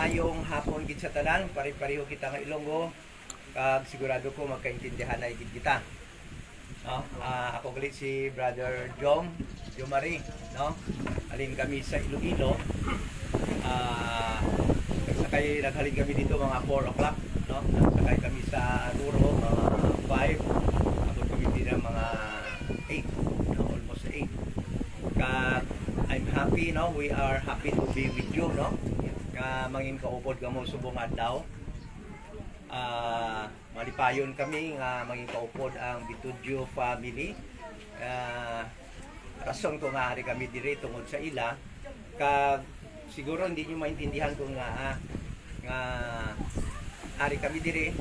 Maayong hapon gid sa tanan, pare-pareho kita nga Ilonggo. Kag sigurado ko magkaintindihan na gid kita. No? Ako galit si Brother Jomari, no? Alin kami sa Iloilo. Naghalin kami dito mga 4 o'clock, no? Nagsakay kami sa Ruro mga 5. Abot kami dito mga 8, no? Almost 8. Kag I'm happy, no? We are happy to be with you, no? Nga mangin kaupod kamo subong adlaw. Malipayon kami nga mangin kaupod ang Bitudyo family. Rason ko nga hari kami dire tungod sa ila. Kag siguro hindi niyo maintindihan ko nga hari kami dire,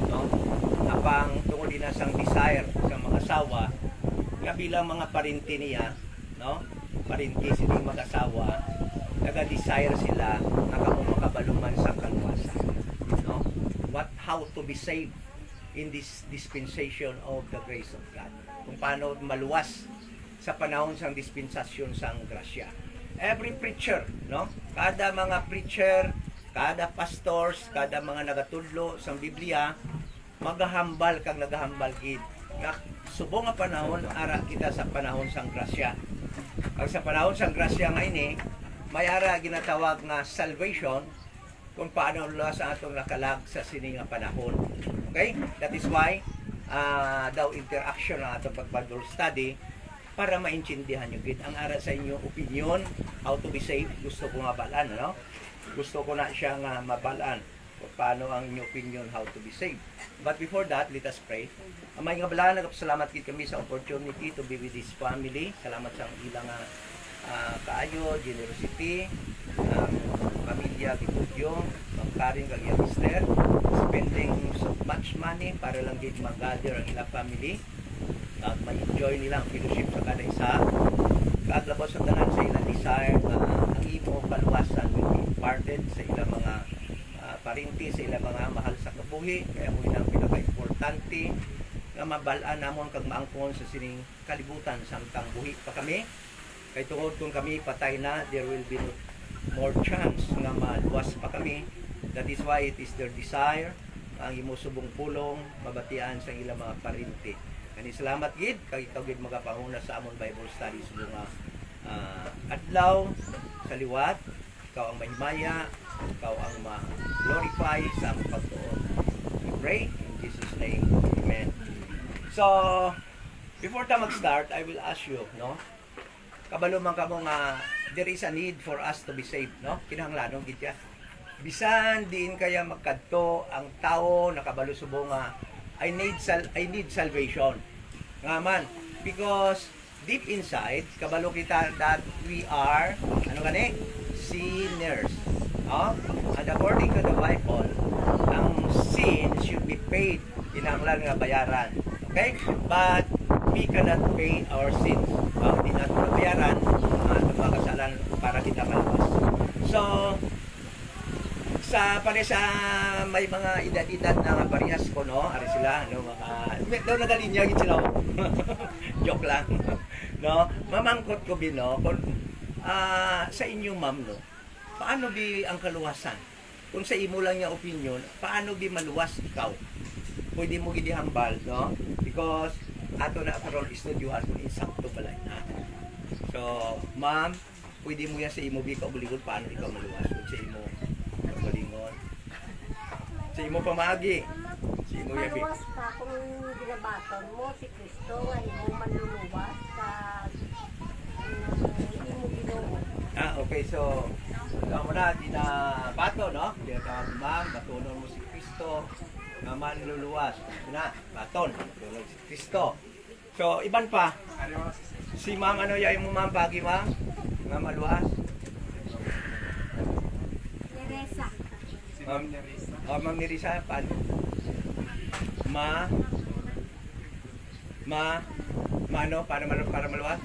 no? Apang tungod din sang desire sa mga asawa nga bilang mga parinti niya, no? Parinti sila mag-asawa, naga-desire sila na kamo makabaluman sa kaluwasan, no? How to be saved in this dispensation of the grace of God. Kung paano maluwas sa panahon sang dispensasyon sang grasya. Every preacher, no? Kada mga preacher, kada pastors, kada mga nagatudlo sang Biblia, magahambal kang nagahambal gid. Nga subong nga panahon ara kita sa panahon sang grasya. Ang sa panahon sang grasya nga ini, may ara ginatawag nga salvation kung paano luwas ang atong nakalag sa sini nga panahon. Okay? That is why daw interaction ang atong pag-Bible study para maintindihan nyo gid ang ara sa inyo opinion how to be saved. Gusto ko nga balaan, no? Gusto ko na siya nga mabalaan kung paano ang inyong opinion how to be saved. But before that, let us pray. Amay nga balaan, nagpasalamat gid kami sa opportunity to be with this family. Salamat sa ilang kaayo, generosity, pamilya Bitudyo, magkaring kag iyang mister, spending so much money para lang gid mag-gather ang ilang family at ma-enjoy nila ang fellowship sa kada isa. Kaglabas sa tanan sa ilang desire na ang imo kaluwasan will be imparted sa ilang mga parinti, sa ilang mga mahal sa kabuhi. Kaya mo ilang pinaka-importante nga mabalaan namon kag maangkon sa sining kalibutan samtang buhi pa kami. Kay tungod kung kami patay na, there will be more chance nga maluwas pa kami. That is why it is their desire ang imo subong pulong mabatian sa ilang mga parinti. Kani salamat gid kay ikaw gid magapanguna sa amon Bible study subong adlaw sa liwat. Ikaw ang mahimaya, ikaw ang ma-glorify sa among pagtuon. We pray in Jesus name. Amen. So, before ta mag-start, I will ask you, no? Kabalo man kamo nga there is a need for us to be saved, no? Kinahanglanon gid ya. Bisan diin kaya magkadto ang tao nakabalo subong nga I need salvation. Nga man, because deep inside kabalo kita that we are ano gani? Sinners. No? And according to the Bible, ang sin should be paid. Kinahanglan nga bayaran. Okay? But we cannot pay our sins. Di natin nabayaran ang mga kasalan para kita malabas. So, sa may mga edad-edad na parehas ko, no? Ari sila, no? Daw nagalinya gid sila. Joke lang. No? Mamangkot ko bino kung sa inyo ma'am, no? Paano bi ang kaluwasan? Kung sa imo lang yung opinion, paano bi maluwas ikaw? Pwede mo gid hambal, no? Because ato na karon istudyuhan kung insakto balay na. So, ma'am, pwede mo yan sa imo bi kaubulingon paano ikaw maluwas kung sa imo kaubulingon. Sa imo pamagi. Sa imo yabi. Maluwas ka kung ginabaton mo si Kristo nga imo manluluwas sa imo Ginoo. Okay, so mo na di na bato, no? Di ka ma'am, batunon mo si Kristo nga manluluwas. Na, baton, tulog si Kristo. So, iban pa. Si ma'am, ano yayin mo ma'am, pagi ma'am? Nga maluwas? Teresa. Ma'am Nerissa, paano? Ano, para maluwas?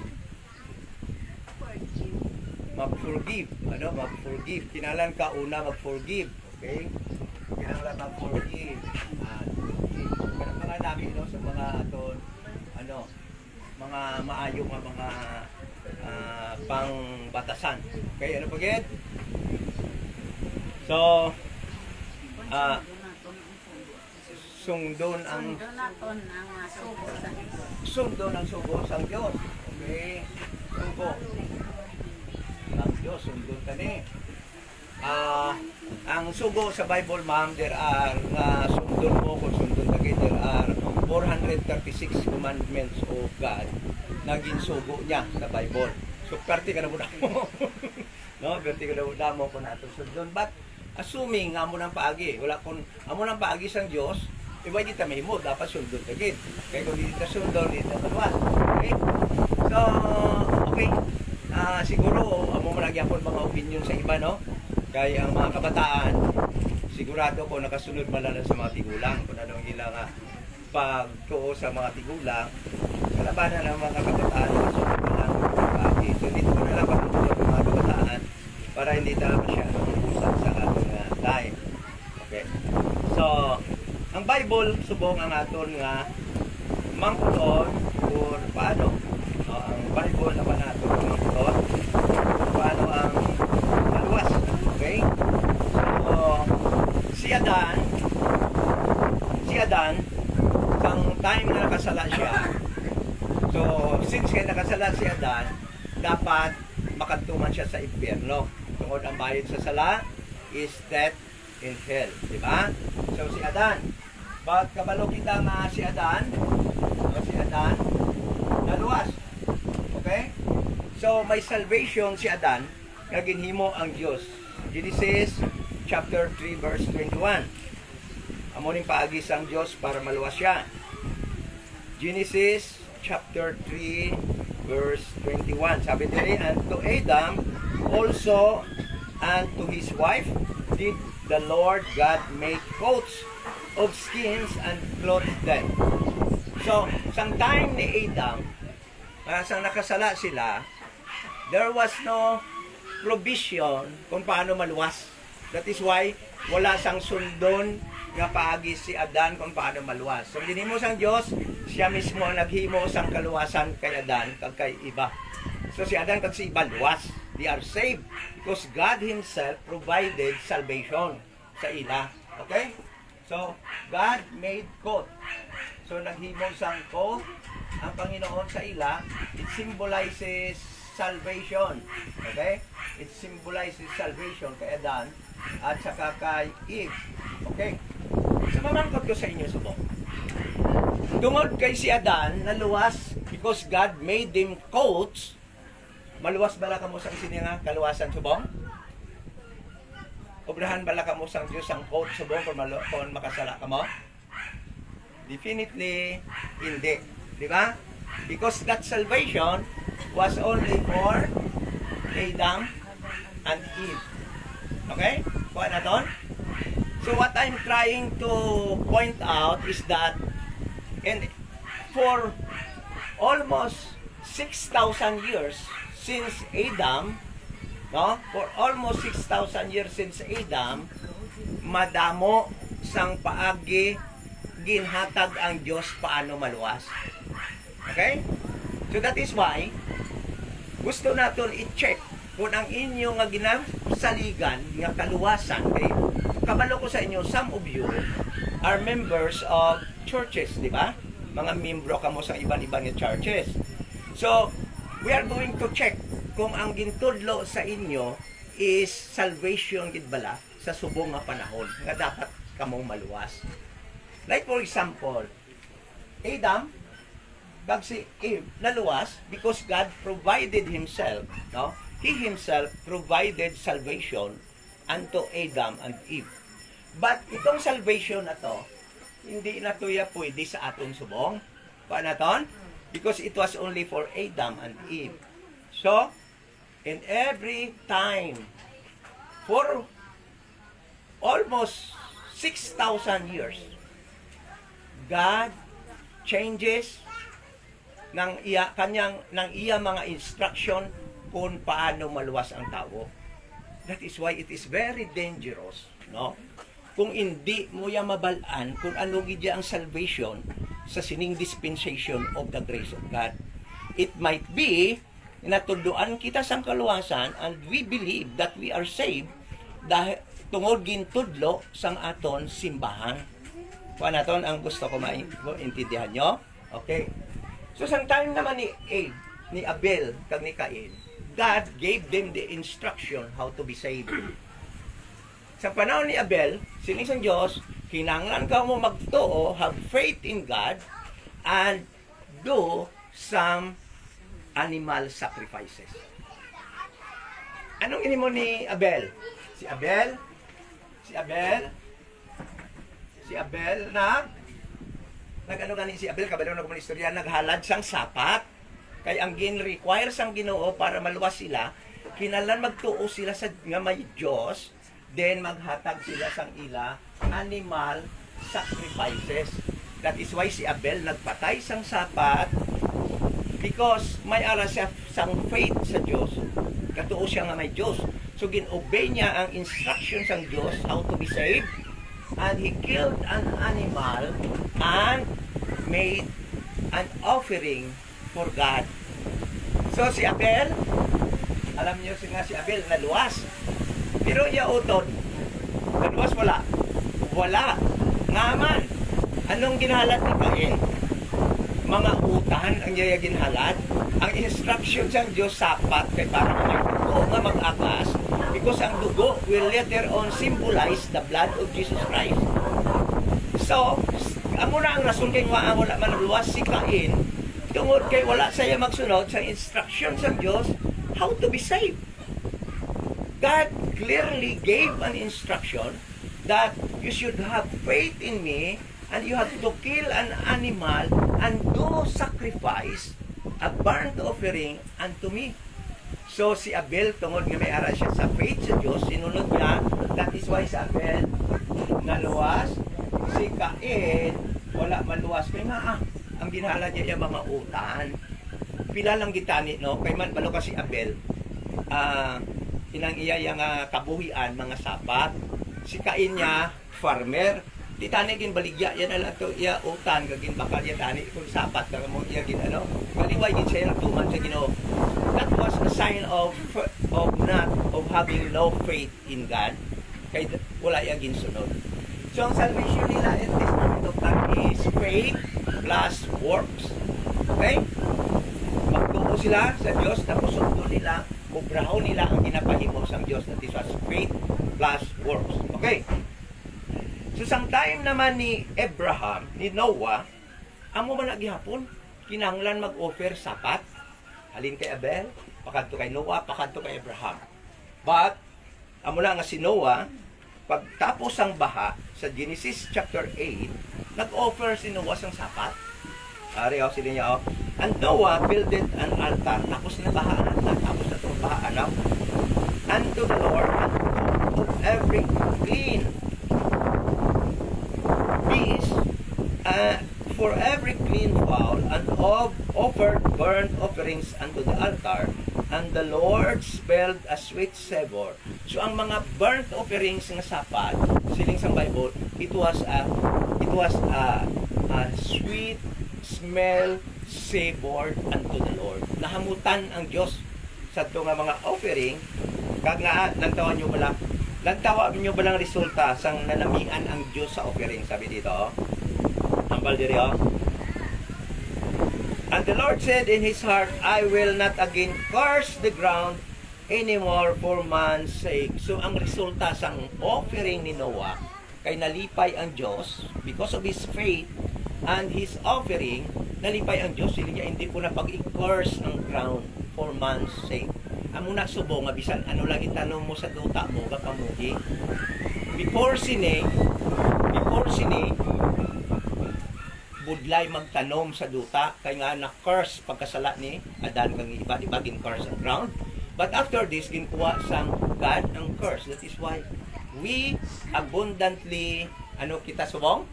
Mag-forgive. Ano, mag-forgive. Kinalan ka una mag-forgive. Okay? Kinalan mag-forgive. Pero mga namin, no, sa mga aton, ano, mga maayong mga pangbatasan. Okay, ano pagit? So, ah, sundon ang sundon ang sugo sang Dios. Okay. Sugo. Ang Dios sundon kani. Ang sugo sa Bible, ma'am, there are nga sundon mo kung sundon kagi, there are 436 commandments of God na ginsugo niya sa Bible. So, perti ka na mo. No, perti ka na mo kung nato sundon. But, assuming nga mo ng paagi, wala kung amo ng paagi sang Dios, iba di ta mahimo, dapat sundon kagid. Kaya kung di ta sundon, di ta maluwas. Okay? So, okay. Siguro, amo man nagyapon mga opinion sa iba, no? Kaya ang mga kabataan, sigurado ko nakasunod malala sa mga tigulang. Kung anong ilang pagtuo sa mga tigulang, kalabanan ng mga kabataan, kasunod malala ng mga pagi. So, dito ko nalang pagtutuwa ng mga kabataan para hindi tayo masyadong usap sa ating time. Okay. So, ang Bible, subong ang aton nga mangkuton or paano. Ang Bible naman natin mangkuton paano ang maluwas. Okay? So, si Adan, sang time na nakasala siya, so, since kaya nakasala si Adan, dapat makatuman siya sa impyerno. Tungod ang bayad sa sala is death in hell. Diba? So, si Adan, bakit kabalo kita nga si Adan, naluwas. Okay? So, may salvation si Adan, nga ginhimo ang Diyos. Genesis chapter 3 verse 21. Amo ning paagi sang Diyos para maluwas siya. Genesis chapter 3 verse 21. Sabi diri, and to Adam also and to his wife did the Lord God make coats of skins and clothed them. So, sang time ni Adam, sang nakasala sila, there was no provision kung paano maluwas. That is why wala sang sundon nga paagi si Adan kung paano maluwas. So ginhimo sang Dios, siya mismo ang naghimo sang kaluwasan kay Adan kag kay iba. So si Adan kag si iba luwas. They are saved because God himself provided salvation sa ila. Okay? So God made coat. So naghimo sang coat ang Panginoon sa ila. It symbolizes salvation. Okay? It symbolizes salvation kay Adan at saka kay Eve. Okay? So mamangkot ko sa inyo subong. Tungod kay si Adan naluwas because God made him coats. Maluwas bala ka mo sang sininga kaluwasan subong? Obrahan bala ka mo sang Dios sang coat subong kung makasala ka mo? Definitely hindi. Di ba? Because that salvation was only for Adam and Eve. Okay? Kuha na ton? So what I'm trying to point out is that for almost 6,000 years since Adam, no? For almost 6,000 years since Adam, madamo sang paagi ginhatag ang Diyos paano maluwas. Okay? So that is why gusto naton i-check kung ang inyo nga ginasaligan nga kaluwasan kay kabalo ko sa inyo, some of you are members of churches, di ba? Mga membro kamo sa iban-ibang churches. So, we are going to check kung ang gintudlo sa inyo is salvation gid bala sa subong nga panahon nga dapat kamong maluwas. Like for example, Adam kag si Eve naluwas because God provided himself, no? He himself provided salvation unto Adam and Eve. But itong salvation na to, hindi na tuya pwede sa aton subong. Paano ton? Because it was only for Adam and Eve. So, in every time, for almost 6,000 years, God changes ng iya mga instruction kung paano maluwas ang tao. That is why it is very dangerous, no? Kung hindi mo ya mabalaan kung ano gid ang salvation sa sining dispensation of the grace of God. It might be natuduan kita sang kaluwasan and we believe that we are saved tungod gintudlo sang aton simbahan. Kuha naton ang gusto ko maintindihan nyo. Okay. So sang time naman ni Abel kag ni Cain, God gave them the instruction how to be saved. Sa panahon ni Abel, sining sang Diyos, kinanglan ka mo magtuo, have faith in God, and do some animal sacrifices. Anong inimo ni Abel? Si Abel nag-ano gani si Abel, kabalo na kumang istorya, naghalad sang sapat. Kay ang gin-require sang Ginoo para maluwas sila, kinahanglan magtuo sila sa nga may Dios, then maghatag sila sang ila animal sacrifices. That is why si Abel nagpatay sang sapat, because may ara siya sang faith sa Dios. Katuo siya nga may Dios. So gin-obey niya ang instruction sang Dios how to be saved, and he killed an animal and made an offering for God. So si Abel, alam niyo nga si Abel naluwas. Pero iya utod. Naluwas wala. Wala. Ngaman. Anong ginhalat ni Cain? Mga utan ang iya ginhalat. Ang instruction sa Diyos sapat kay para magdugo nga mag-akas, because ang dugo will later on symbolize the blood of Jesus Christ. So, amo na ang rason kay nga wala man luwas si Cain, tungod kay wala saya magsunod sa instruction sa Diyos how to be saved. God clearly gave an instruction that you should have faith in me, and you have to kill an animal and do sacrifice a burnt offering unto me. So si Abel, tungod nga may ara siya sa faith sa Diyos, sinunod niya. That is why si Abel naluwas. Si Cain wala maluwas. Kaya nga ang ginhala niya yung mga utan. Pila lang gitani, no? Kay man balo kasi Abel, inang iya yung kabuhian, mga sapat. Si Cain niya, farmer. Di tani gin baligya yan ala to iya utan gagin bakal ya tani kung sapat ka mo iya gin ano kaliway gin siya tuman sa Ginoo. That was a sign of having no faith in God, kay wala iya gin sunod. So ang salvation nila in this moment of time is faith plus works. Okay? Magtuo sila sa Diyos, tapos sundo nila, mubrahaw nila ang ginapahimo sa Diyos, that is faith plus works. Okay? So, sang time naman ni Abraham, ni Noah, amo man naghihapon, kinahanglan mag-offer sapat. Halin kay Abel, pakadto kay Noah, pakadto kay Abraham. But, amo na nga si Noah, pagtapos ang baha, sa Genesis chapter 8, nag-offer si Noah sang sapat. Ari, sila niya, And Noah builded an altar, tapos na baha na, tapos na itong baha, ano? Unto the Lord, of every clean beast, for every clean fowl, and offered burnt offerings unto the altar, and the Lord smelled a sweet savor. So ang mga burnt offerings nga sapat, siling sa Bible, it was a sweet smell savor unto the Lord. Nahamutan ang Diyos sa ito nga mga offering, kag nga lantawan nyo bala, lantawan nyo balang resulta sang nanamian ang Diyos sa offering, sabi dito, ambal diri, And the Lord said in his heart, I will not again curse the ground anymore for man's sake. So ang resulta sang offering ni Noah, kay nalipay ang Diyos because of his faith and his offering, nalipay ang Diyos. Hindi niya po na pag-i-curse ng ground for man's sake. Amo na subo nga bisan ano lang itanong mo sa duta mo kamuhi. Before sini budlay magtanom sa duta kay nga na-curse pagkasala ni Adan kang iba gin-curse ang ground. But after this ginkuha sang God ang curse. That is why we abundantly kita subong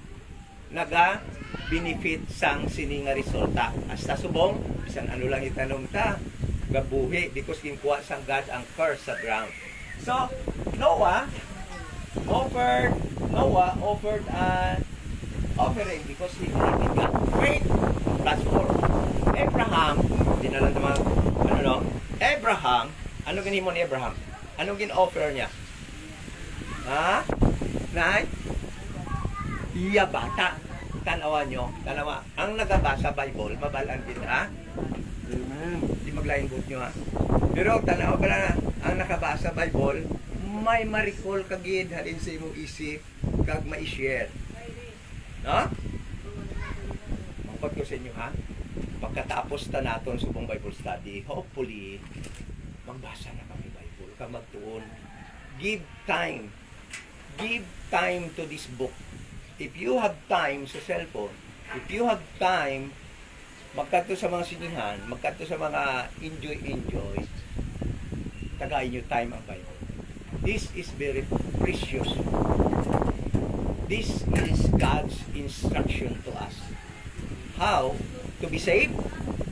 naga benefit sang sini nga resulta. Hasta subong bisan ano lang itanom ta gabuhi because ginkuha sang God ang curse sa ground. So Noah offered an offering because he believed in God. Faith plus works. Abraham, dinalan naman, Abraham, ano ginhimo ni Abraham? Anong gin-offer niya? Ha? Nay? Iya bata. Tanawan nyo. Tanawa. Ang nagabasa Bible, mabalaan din ha? Amen. Di maglaing book nyo ha? Pero tanawa pala na, ang nakabasa Bible, may marikol kagid halin sa imong isip kag ma-share. No? Mangkot ko sa inyo ha? Pagkatapos ta naton subong Bible study, hopefully, magbasa na kami Bible, ka magtuon. Give time. Give time to this book. If you have time sa cellphone, if you have time, magkadto sa mga sinihan, magkadto sa mga enjoy, tagayin nyo time ang Bible. This is very precious. This is God's instruction to us. How to be saved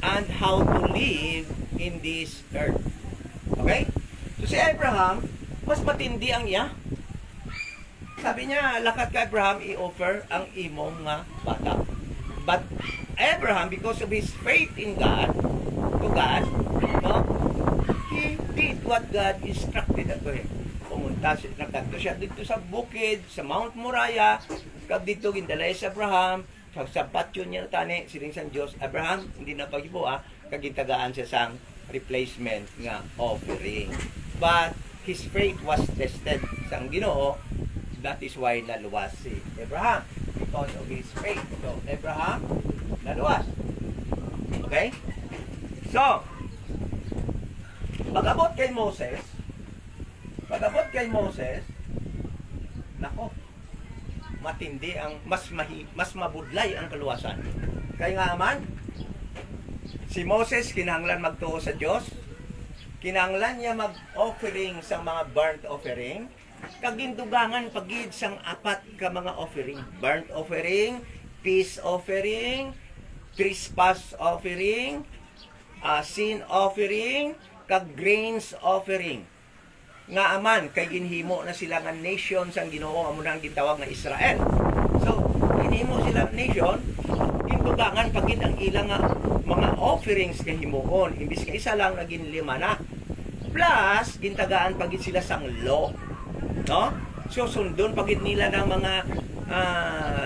and how to live in this earth. Okay? So si Abraham, mas matindi ang iya. Sabi niya, lakat ka Abraham, i-offer ang imong nga bata. But Abraham, because of his faith in God, to God, no, he did what God instructed to him. Pumunta siya, nagkanto siya dito sa bukid, sa Mount Moriah, kag dito gindalay sa Abraham, sa patio niya tani, siling sang Diyos, Abraham, hindi na pagibo kagitagaan siya sang replacement nga offering. But his faith was tested sang Ginoo. That is why naluwas si Abraham, because of his faith. So, Abraham, naluwas. Okay? So, pag-abot kay Moses, nako, matindi ang, mas mabudlay ang kaluwasan. Kaya nga man, si Moses, kinahanglan magtuo sa Diyos, kinahanglan niya mag-offering sa mga burnt offering, kagindugangan pagid sang apat ka mga offering. Burnt offering, peace offering, trespass offering, sin offering, kag grains offering. Nga aman, kay ginhimo na sila nga nation sang Ginoo, amo nang gitawag nga Israel. So, ginhimo sila nation, gindugangan pagid ang ilang mga offerings nga himuon. Imbis nga isa lang, naging 5 na. Plus, gintagaan pagid sila sang law. No? So, sundon pagid nila ng mga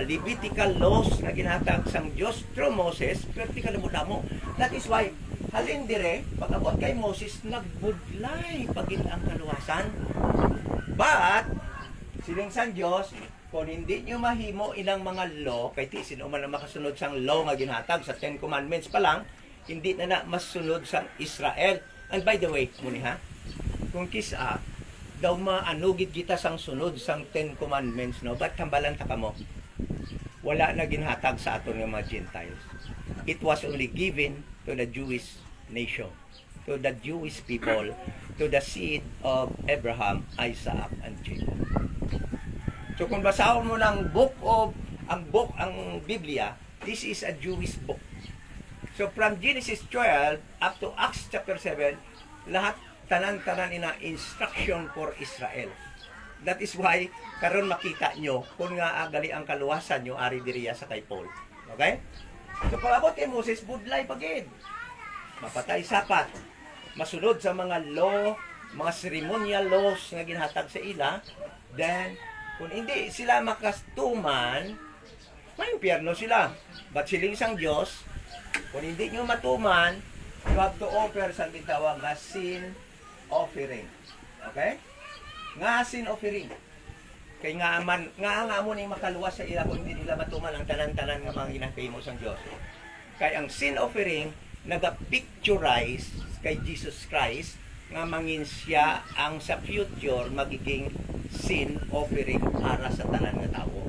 Levitical laws na ginhatag sang Diyos through Moses, pero di ka mo. That is why, halin dire, pag-abot kay Moses, nagbudlay pagid ang kaluwasan. But, siling sang Diyos, kung hindi nyo mahimo ilang mga law, kay ti sino man na makasunod sang law nga ginhatag sa 10 Commandments pa lang, hindi na masunod sang Israel. And by the way, muni ha, kung kisa, daw maanugid kita sang sunod sang 10 Commandments, no? Ba't tambalan ta kamo? Wala na ginhatag sa aton nga mga Gentiles. It was only given to the Jewish nation, to the Jewish people, to the seed of Abraham, Isaac, and Jacob. So kung basahon mo ng ang Biblia, this is a Jewish book. So from Genesis 12 up to Acts chapter 7, lahat tanan-tanan ina instruction for Israel. That is why karon makita nyo kung nga gali ang kaluwasan nyo ari diriya sa kay Paul. Okay? So pag-abot kay Moses, budlay pagid. Mapatay sapat. Masunod sa mga law, mga ceremonial laws nga ginhatag sa ila. Then, kung hindi sila makastuman, may impyerno sila. But siling sang Diyos, kung hindi nyo matuman, you have to offer sa gitawag na sin offering. Okay? Nga sin offering. Kay nga mo ni makaluwas sa ila kung hindi nila matuman ang tanan-tanan nga mga ginapahimo sang Dios. Kay ang sin offering naga-picturize kay Jesus Christ nga mangin siya ang sa future magiging sin offering para sa tanan nga tawo.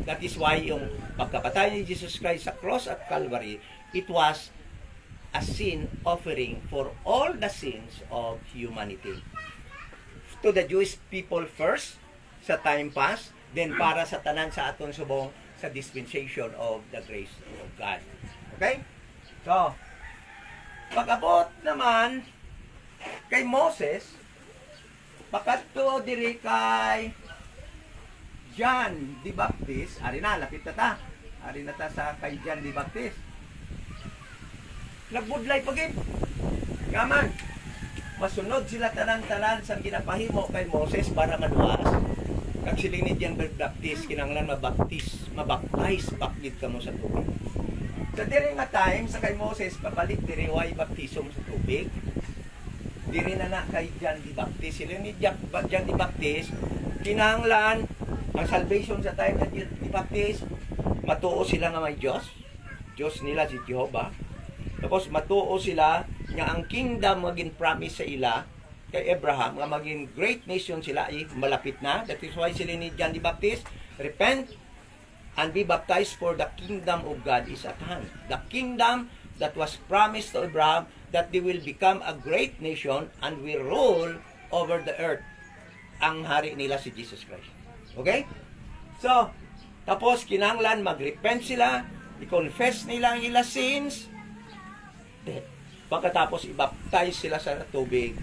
That is why yung pagkapatay ni Jesus Christ sa cross at Calvary, it was a sin offering for all the sins of humanity. To the Jewish people first, sa time past, then para sa tanan sa aton subong sa dispensation of the grace of God. Okay? So, pag-abot naman kay Moses, pakadto diri kay John the Baptist, ari na, lapit na ta. Ari na ta sa kay John the Baptist. Nagbudlay pagid. Kaman, masunod sila tanan-tanan sa ginapahimo kay Moses para maluwas. Pag siling ni John Baptist, kinanglan mabaptize bakit ka mo sa tubig. Sa diri nga time, sa kay Moses, pabalik diri way baptism sa tubig. Diri na kay John the Baptist. Sila ni John the Baptist, kinahanglan ang salvation sa time na John the Baptist, matuo sila nga may Diyos. Diyos nila si Jehovah. Tapos matuo sila nga ang kingdom maging promise sa ila kay Abraham nga maging great nation sila ay malapit na. That is why sila ni John the Baptist, repent and be baptized for the kingdom of God is at hand. The kingdom that was promised to Abraham, that they will become a great nation and will rule over the earth. Ang hari nila si Jesus Christ. Okay? So, tapos kinanglan mag-repent sila, i-confess nila ang ila sins, pagkatapos i-baptize sila sa tubig.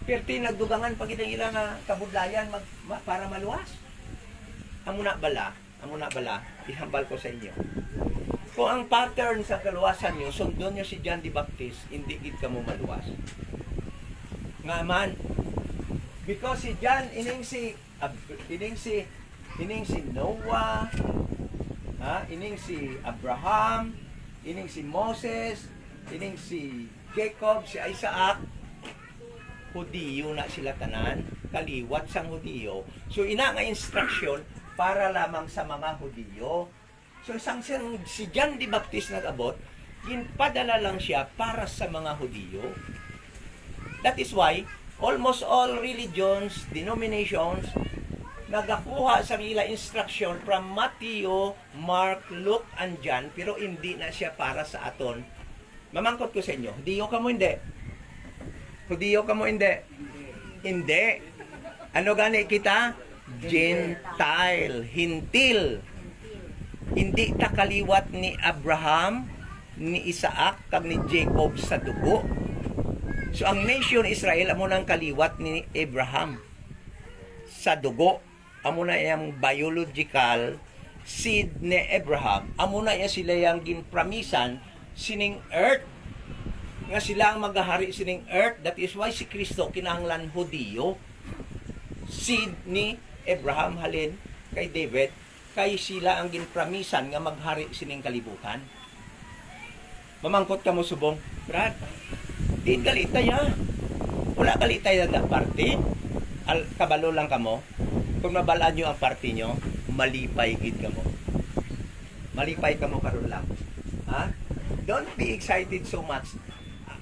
Perti nagdugangan pag ila nga kabudlayan para maluwas. Amuna bala, ihambal ko sa inyo. Kung ang pattern sa kaluwasan nyo, sundon nyo si John the Baptist, hindi gid ka mo maluwas. Nga man, because si John, ining si Noah, ining si Abraham, ining si Moses, ining si Jacob, si Isaac, Hudiyo na sila tanan, kaliwat sang Hudiyo. So ina nga instruction para lamang sa mga Hudiyo. So si John the Baptist nag-abot, ginpadala lang siya para sa mga Hudiyo. That is why almost all religions, denominations, nagakuha sa nila instruction from Matthew, Mark, Luke, and John, pero hindi na siya para sa aton. Mamangkot ko sa inyo, Hudiyo ka mo hindi? Hudiyo ka mo hindi? Hindi. Ano gani kita? Gentile, hintil. Hindi ta kaliwat ni Abraham, ni Isaac, kag ni Jacob sa dugo. So ang nation Israel amo nang kaliwat ni Abraham sa dugo. Amo na yang biological seed ni Abraham. Amo na ya sila yang ginpramisan sining earth nga sila ang maghahari sining earth. That is why si Kristo kinahanglan Hudiyo, seed ni Abraham halin kay David, kay sila ang ginpramisan nga maghari sining kalibutan. Mamangkot ka mo subong, Brad, di kalitay ha. Wala kalitay na party. Kabalo lang ka mo. Kung mabalaan nyo ang party nyo, malipay gid ka mo. Malipay ka mo karon lang. Ha? Don't be excited so much.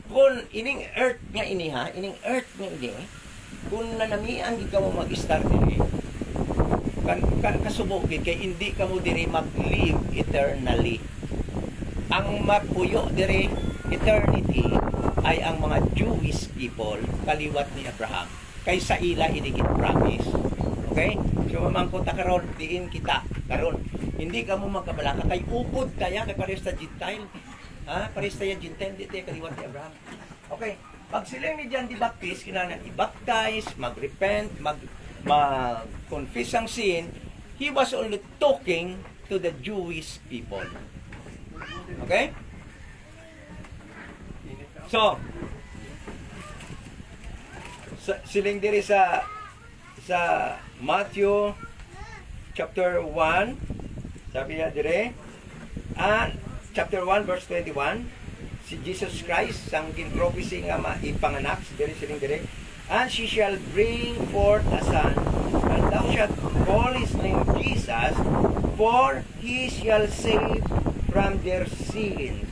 Kung ining earth nga ini ha, ining earth nga ini, kung nanamian gid ka mo mag-start diri, kan kasubok gid kay hindi ka mo diri mag-live eternally. Ang mapuyo diri eternity ay ang mga Jewish people kaliwat ni Abraham. Kay sa ila inigit promise. Okay? So mamangkot ta karon diin kita karon. Hindi ka mo magkabalaka kay upod kaya kay pares ta Gentile. Pares tayo Gentile, di tayo kaliwat ni Abraham. Okay, pag sila ni John the Baptist, kinahanglan i-baptize, mag-repent, mag-confess ang sin, he was only talking to the Jewish people. Okay? So, siling diri sa Matthew chapter 1, sabi niya dire, chapter 1 verse 21, si Jesus Christ sang ginprophecy nga maipanganak diri siling dire, and she shall bring forth a son, and thou shalt call his name Jesus, for he shall save from their sins.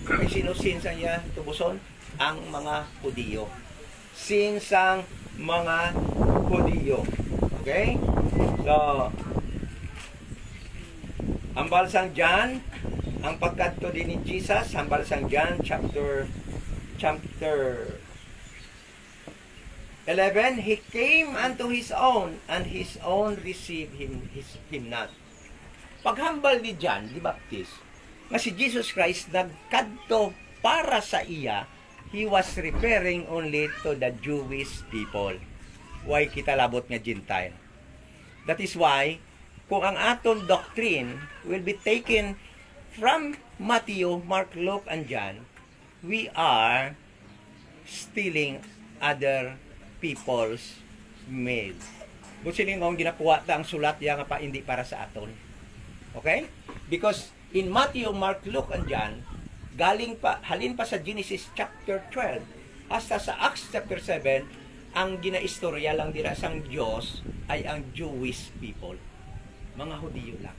Kay sino sins ang iya tubuson? Ang mga Hudiyo. Sins ang mga Hudiyo. Okay? So, hambal sang John, ang pagkadto din ni Jesus, hambal sang John chapter 11, he came unto his own, and his own received him not. Paghambal ni John the Baptist, nga si Jesus Christ nagkadto para sa iya, he was referring only to the Jewish people. Why kita labot nga Gentile? That is why, kung ang aton doctrine will be taken from Matthew, Mark, Luke, and John, we are stealing other people's meal. Busiling ang ginakuha ta ang sulat ya nga pa hindi para sa aton. Okay? Because in Matthew, Mark, Luke, and John, halin pa sa Genesis chapter 12 hasta sa Acts chapter 7, ang ginaistorya lang dira sang Diyos ay ang Jewish people. Mga Hudiyo lang.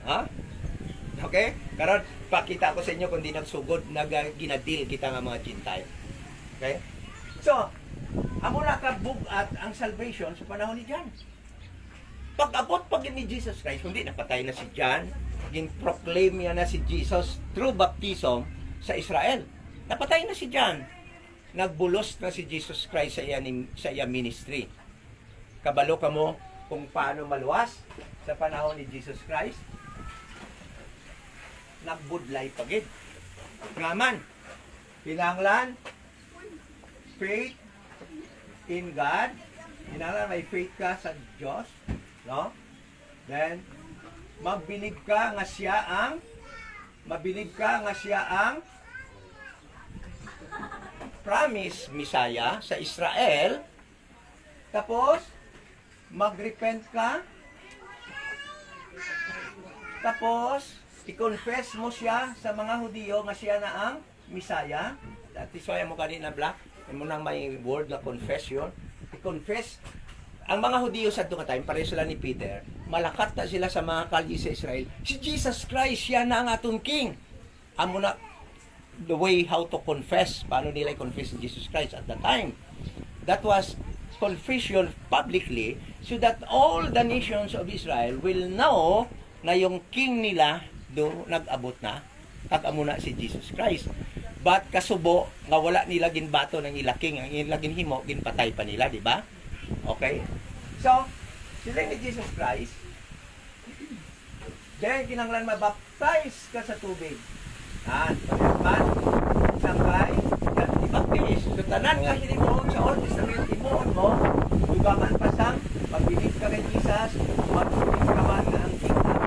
Ha? Okay? Karon pakita ko sa inyo kung di nagsugod, ginadil kita nga mga Gentile. Okay? So, amo na kabugat ang salvation sa panahon ni John. Pag-abot pag ni Jesus Christ, hindi napatay na si John, gin-proclaim niya na si Jesus through baptism sa Israel. Napatay na si John. Nagbulos na si Jesus Christ sa iya ministry. Kabalo ka mo kung paano maluwas sa panahon ni Jesus Christ. Nagbudlay pagid. Ngaman, pinanglan, faith in God. Pinanglan, may faith ka sa Diyos. No? Then, mabilib ka nga siya ang promise Messiah sa Israel. Tapos, mag-repent ka. Tapos, i-confess mo siya sa mga Hudiyo nga siya na ang Messiah. That is why mo kanina black. Mo nang may word na confession. I-confess. Ang mga Hudiyo sa doon time, pareho sila ni Peter, malakat na sila sa mga kalye sa Israel. Si Jesus Christ, siya na ang atong king. Amo na the way how to confess. Paano nila i-confess si Jesus Christ at the time. That was confession publicly so that all the nations of Israel will know na yung king nila nag-abot na at amo na si Jesus Christ. But kasubo nga wala nila ginbato ng ilaking, ang ilagin himo ginpatay pa nila, di ba? Okay? So, sila ni Jesus Christ, then kinanglan mabaptize ka sa tubig. Pagkaman, sangkay, i-baptize. So, tanan nga hinimoon sa Old Testament, himoon mo, dugangan pa sang, magbilig ka kay Jesus, magbilig ka man nga ang kingdom.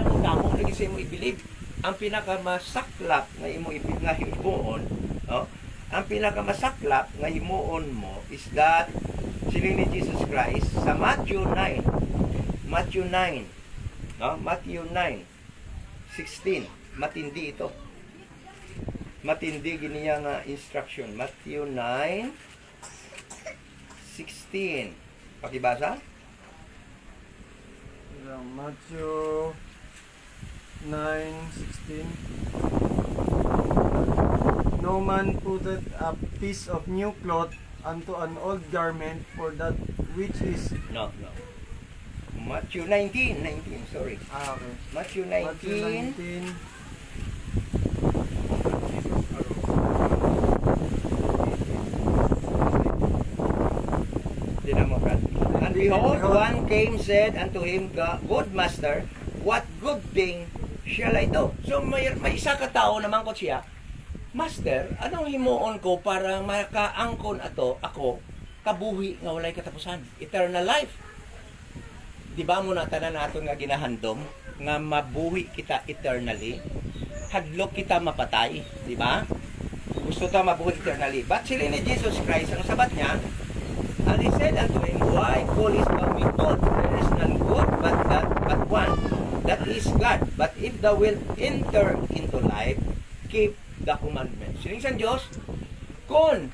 Anong damo lagi sa imo i-believe? Ang pinakamasaklap nga imo nga himuon, no? Ang pinakamasaklap nga himuon mo is that siling ni Jesus Christ sa Matthew 9, no? Matthew 9:16. Matindi ito. Matindi giniya nga instruction. Matthew 9:16. Pakibasa? Matthew 9:16. No man putteth a piece of new cloth unto an old garment, for that which is... No. Matthew 19, sorry. Okay. Matthew Matthew 19. 19. And behold, one came, said unto him, Good master, what good thing shall I do? So may isa ka tao naman ko siya, Master, anong himuon ko para makaangkon ako kabuhi nga walay katapusan, eternal life? Di ba mo na tanan naton nga ginahandom nga mabuhi kita eternally, hadlok kita mapatay, di ba? Gusto ta mabuhi eternally. But sila ni Jesus Christ, ang sabat niya, and he said unto him, Why callest thou me good? There is none good but one, that is God. But if thou wilt enter into life, keep the commandments. Siling sa Diyos, kung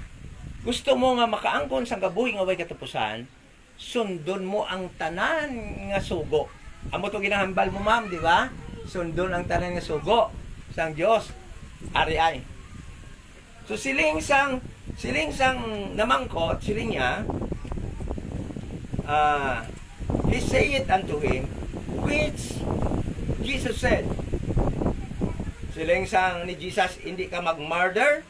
gusto mo nga makaangkon sa kabuhi nga way katapusan, sundon mo ang tanan nga sugo. Amo to ginahambal mo, ma'am, di ba? Sundon ang tanan nga sugo sang Diyos. Ari ay. So siling sang namangkot, siling niya, he say it unto him, which Jesus said. Siling sang ni Jesus, hindi ka mag-murder,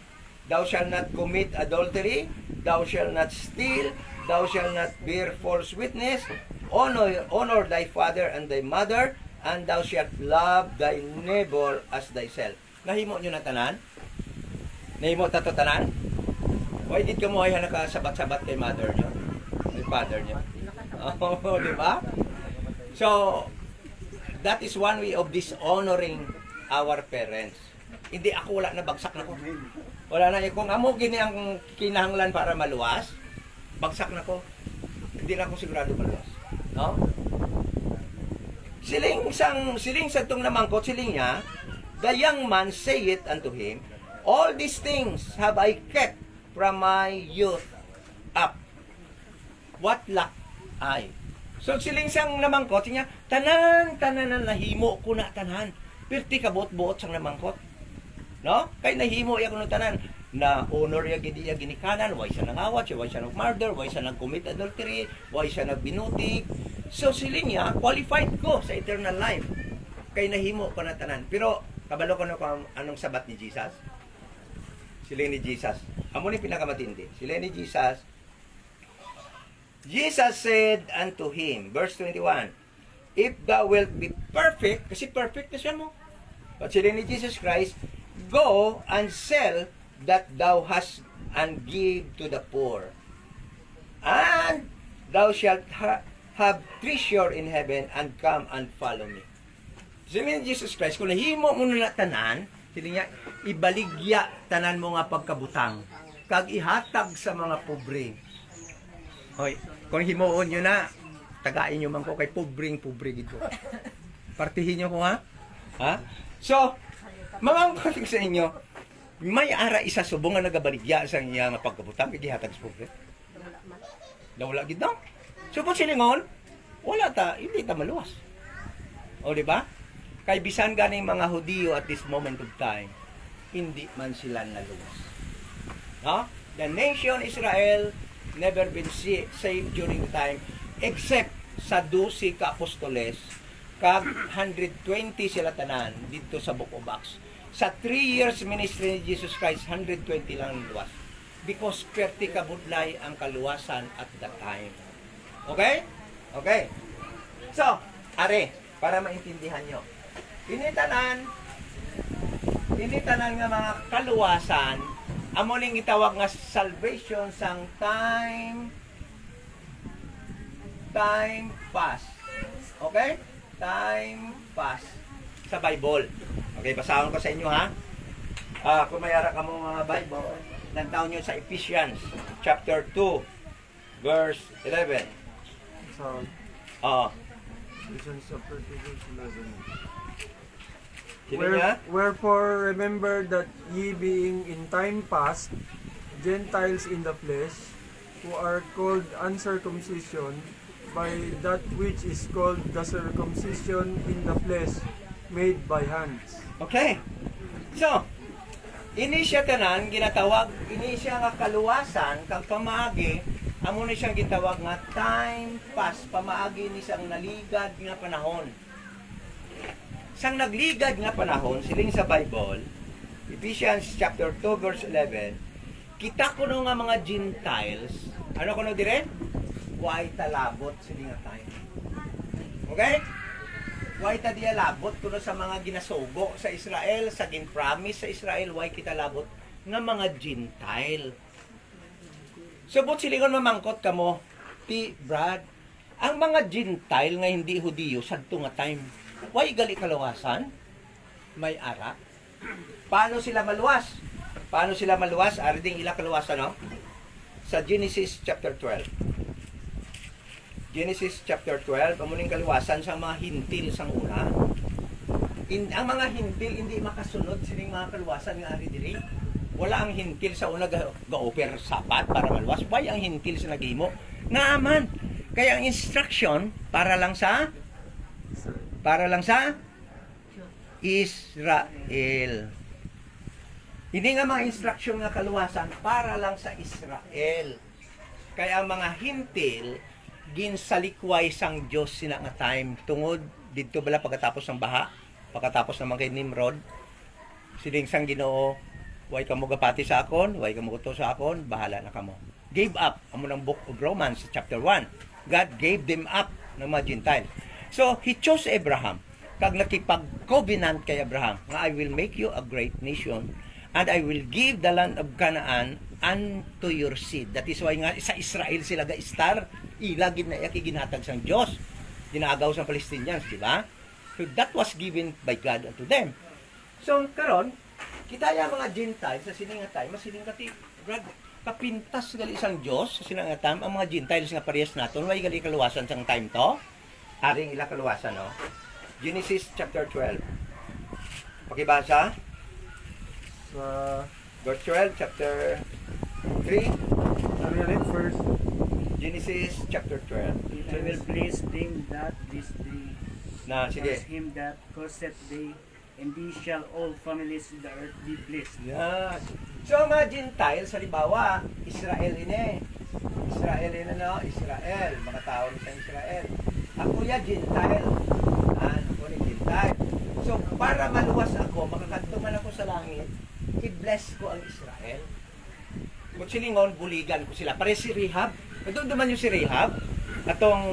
thou shalt not commit adultery, thou shalt not steal, thou shalt not bear false witness, honor thy father and thy mother, and thou shalt love thy neighbor as thyself. Nahimo nyo na tanan? Nahimo tato tanan? Why did ka mo ay nakasabat-sabat kay mother nyo? Kay father nyo? Oh, di ba? So, that is one way of dishonoring our parents. Hindi ako wala na bagsak na ko. Wala na kung amo gini ang kinahanglan para maluwas, bagsak na ko. Hindi lang ako sigurado maluwas. No? Siling sa tong namangkot, siling niya, the young man saith unto him, all these things have I kept from my youth up. What lack I? So siling sang namangkot, niya, tanan na nahimo ko na tanan. Pirti ka buot-buot sang namangkot. No? Kay nahimo iya kuno tanan na honor ya gidi ya ginikanan, why siya nangawat, why siya nag-murder, why siya nag-commit adultery, why siya nagbinutig. So siling niya, qualified ko sa eternal life. Kay nahimo ko na tanan. Pero kabalo ko na kung anong sabat ni Jesus. Siling ni Jesus. Amo ni pinakamatindi. Siling ni Jesus. Jesus said unto him, verse 21, if thou wilt be perfect, kasi perfect na siya mo. But siling ni Jesus Christ, go and sell that thou hast and give to the poor. And thou shalt have treasure in heaven and come and follow me. Siling ni Jesus Christ, kung nahimo mo na tanan, siling niya, ibaligya tanan mo nga pagkabutang, kag ihatag sa mga pobre. Hoy, kung himuon nyo na, tagain nyo man ko kay pobre dito. Partihin nyo ko ha? Ha? So, mamangkot sa inyo, may ara isa subong nga nagabaligya sa iya nga pagkabutang, kaya ihatag sa pobre. Wala gid no? So, kung silingon, wala ta, hindi ta maluwas. O, di ba? Kay bisan ganing mga Hudiyo at this moment of time, hindi man sila naluwas. No? The nation Israel never been saved during the time except sa 12 ka apostoles kag 120 sila tanan dito sa Book of Acts. Sa 3 years ministry ni Jesus Christ, 120 lang luwas. Because 30 ka budlay ang kaluwasan at that time. Okay? Okay. So, are, para maintindihan nyo. Tinitanan nga mga kaluwasan, amo ning gitawag nga salvation sang time pass. Okay? Time pass sa Bible. Okay, basahan ko sa inyo ha. Kung mayara ka mo mga Bible, nagtaon nyo sa Ephesians chapter 2 verse 11. So, Ephesians chapter 2 verse 11. Wherefore remember that ye being in time past Gentiles in the flesh, who are called uncircumcision by that which is called the circumcision in the flesh made by hands. Okay. So, ini siya tanan ginatawag, ini siya nga kaluwasan kang pamaagi, amo ni siyang gitawag nga time past, pamaagi ni siyang naligad nga panahon. Sang nagligad nga panahon, siling sa Bible, Ephesians chapter 2 verse 11, kita ko nga mga Gentiles, ano ko dire? Why talabot siling nga time. Okay? Why ta diya labot kuno sa mga ginasugo sa Israel, sa gin-promise sa Israel, why kita labot nga mga Gentile. Subot silingon mamangkot kamo, ti Brad, ang mga Gentile nga hindi Hudiyo sadto nga time. Why gali kaluwasan? May ara. Paano sila maluwas? Paano sila maluwas? Ari ding ila kaluwasan, no? Sa Genesis chapter 12. Genesis chapter 12, amuning kaluwasan sa mga hintil sang una. Ang mga hintil hindi makasunod sining mga kaluwasan nga ari diri. Wala ang hintil sa una ga-offer sapat para maluwas. Why ang hintil sa nagimo? Naaman. Kaya ang instruction para lang sa Israel. Hindi nga mga instruction nga kaluwasan para lang sa Israel. Kaya ang mga hintil ginsalikway sang Dios sina nga time tungod didto bala pagkatapos ng baha, pagkatapos naman kay Nimrod, siling sang Ginoo, way kamo gapati sa akon, way kamo guto sa akon, bahala na kamo. Gave up amo ng Book of Romans chapter 1. God gave them up ng mga Gentile. So, he chose Abraham. Kag nakipag-covenant kay Abraham, nga I will make you a great nation and I will give the land of Canaan unto your seed. That is why nga sa Israel sila ga-star, ilagid na ginhatag sang Dios. Ginagaw sa Palestinians, di ba? So, that was given by God unto them. So, karon kita ya mga Gentiles sa sining nga time, masiling kati, Brad, kapintas gali isang Dios sa sinangatam ang mga Gentiles nga parehas naton way gali kaluwasan sang time to. Aring ila kaluwasan no. Genesis chapter 12. Pakibasa Sa verse 12 chapter 3. ano yan, first Genesis chapter 12. I will bless them that this day, Na sige. curse him that curseth thee, and thee shall all families of the earth be blessed. Yes. So mga Gentiles, halimbawa, Israel ini. Israel ini no, Israel, mga tao sa Israel. Ako ya Gentile. Ako ni Gentile. So para maluwas ako, makakadto man ako sa langit, i-bless ko ang Israel. Kung silingon, buligan ko sila. Pare si Rehab. Ito naman yung si Rehab. Atong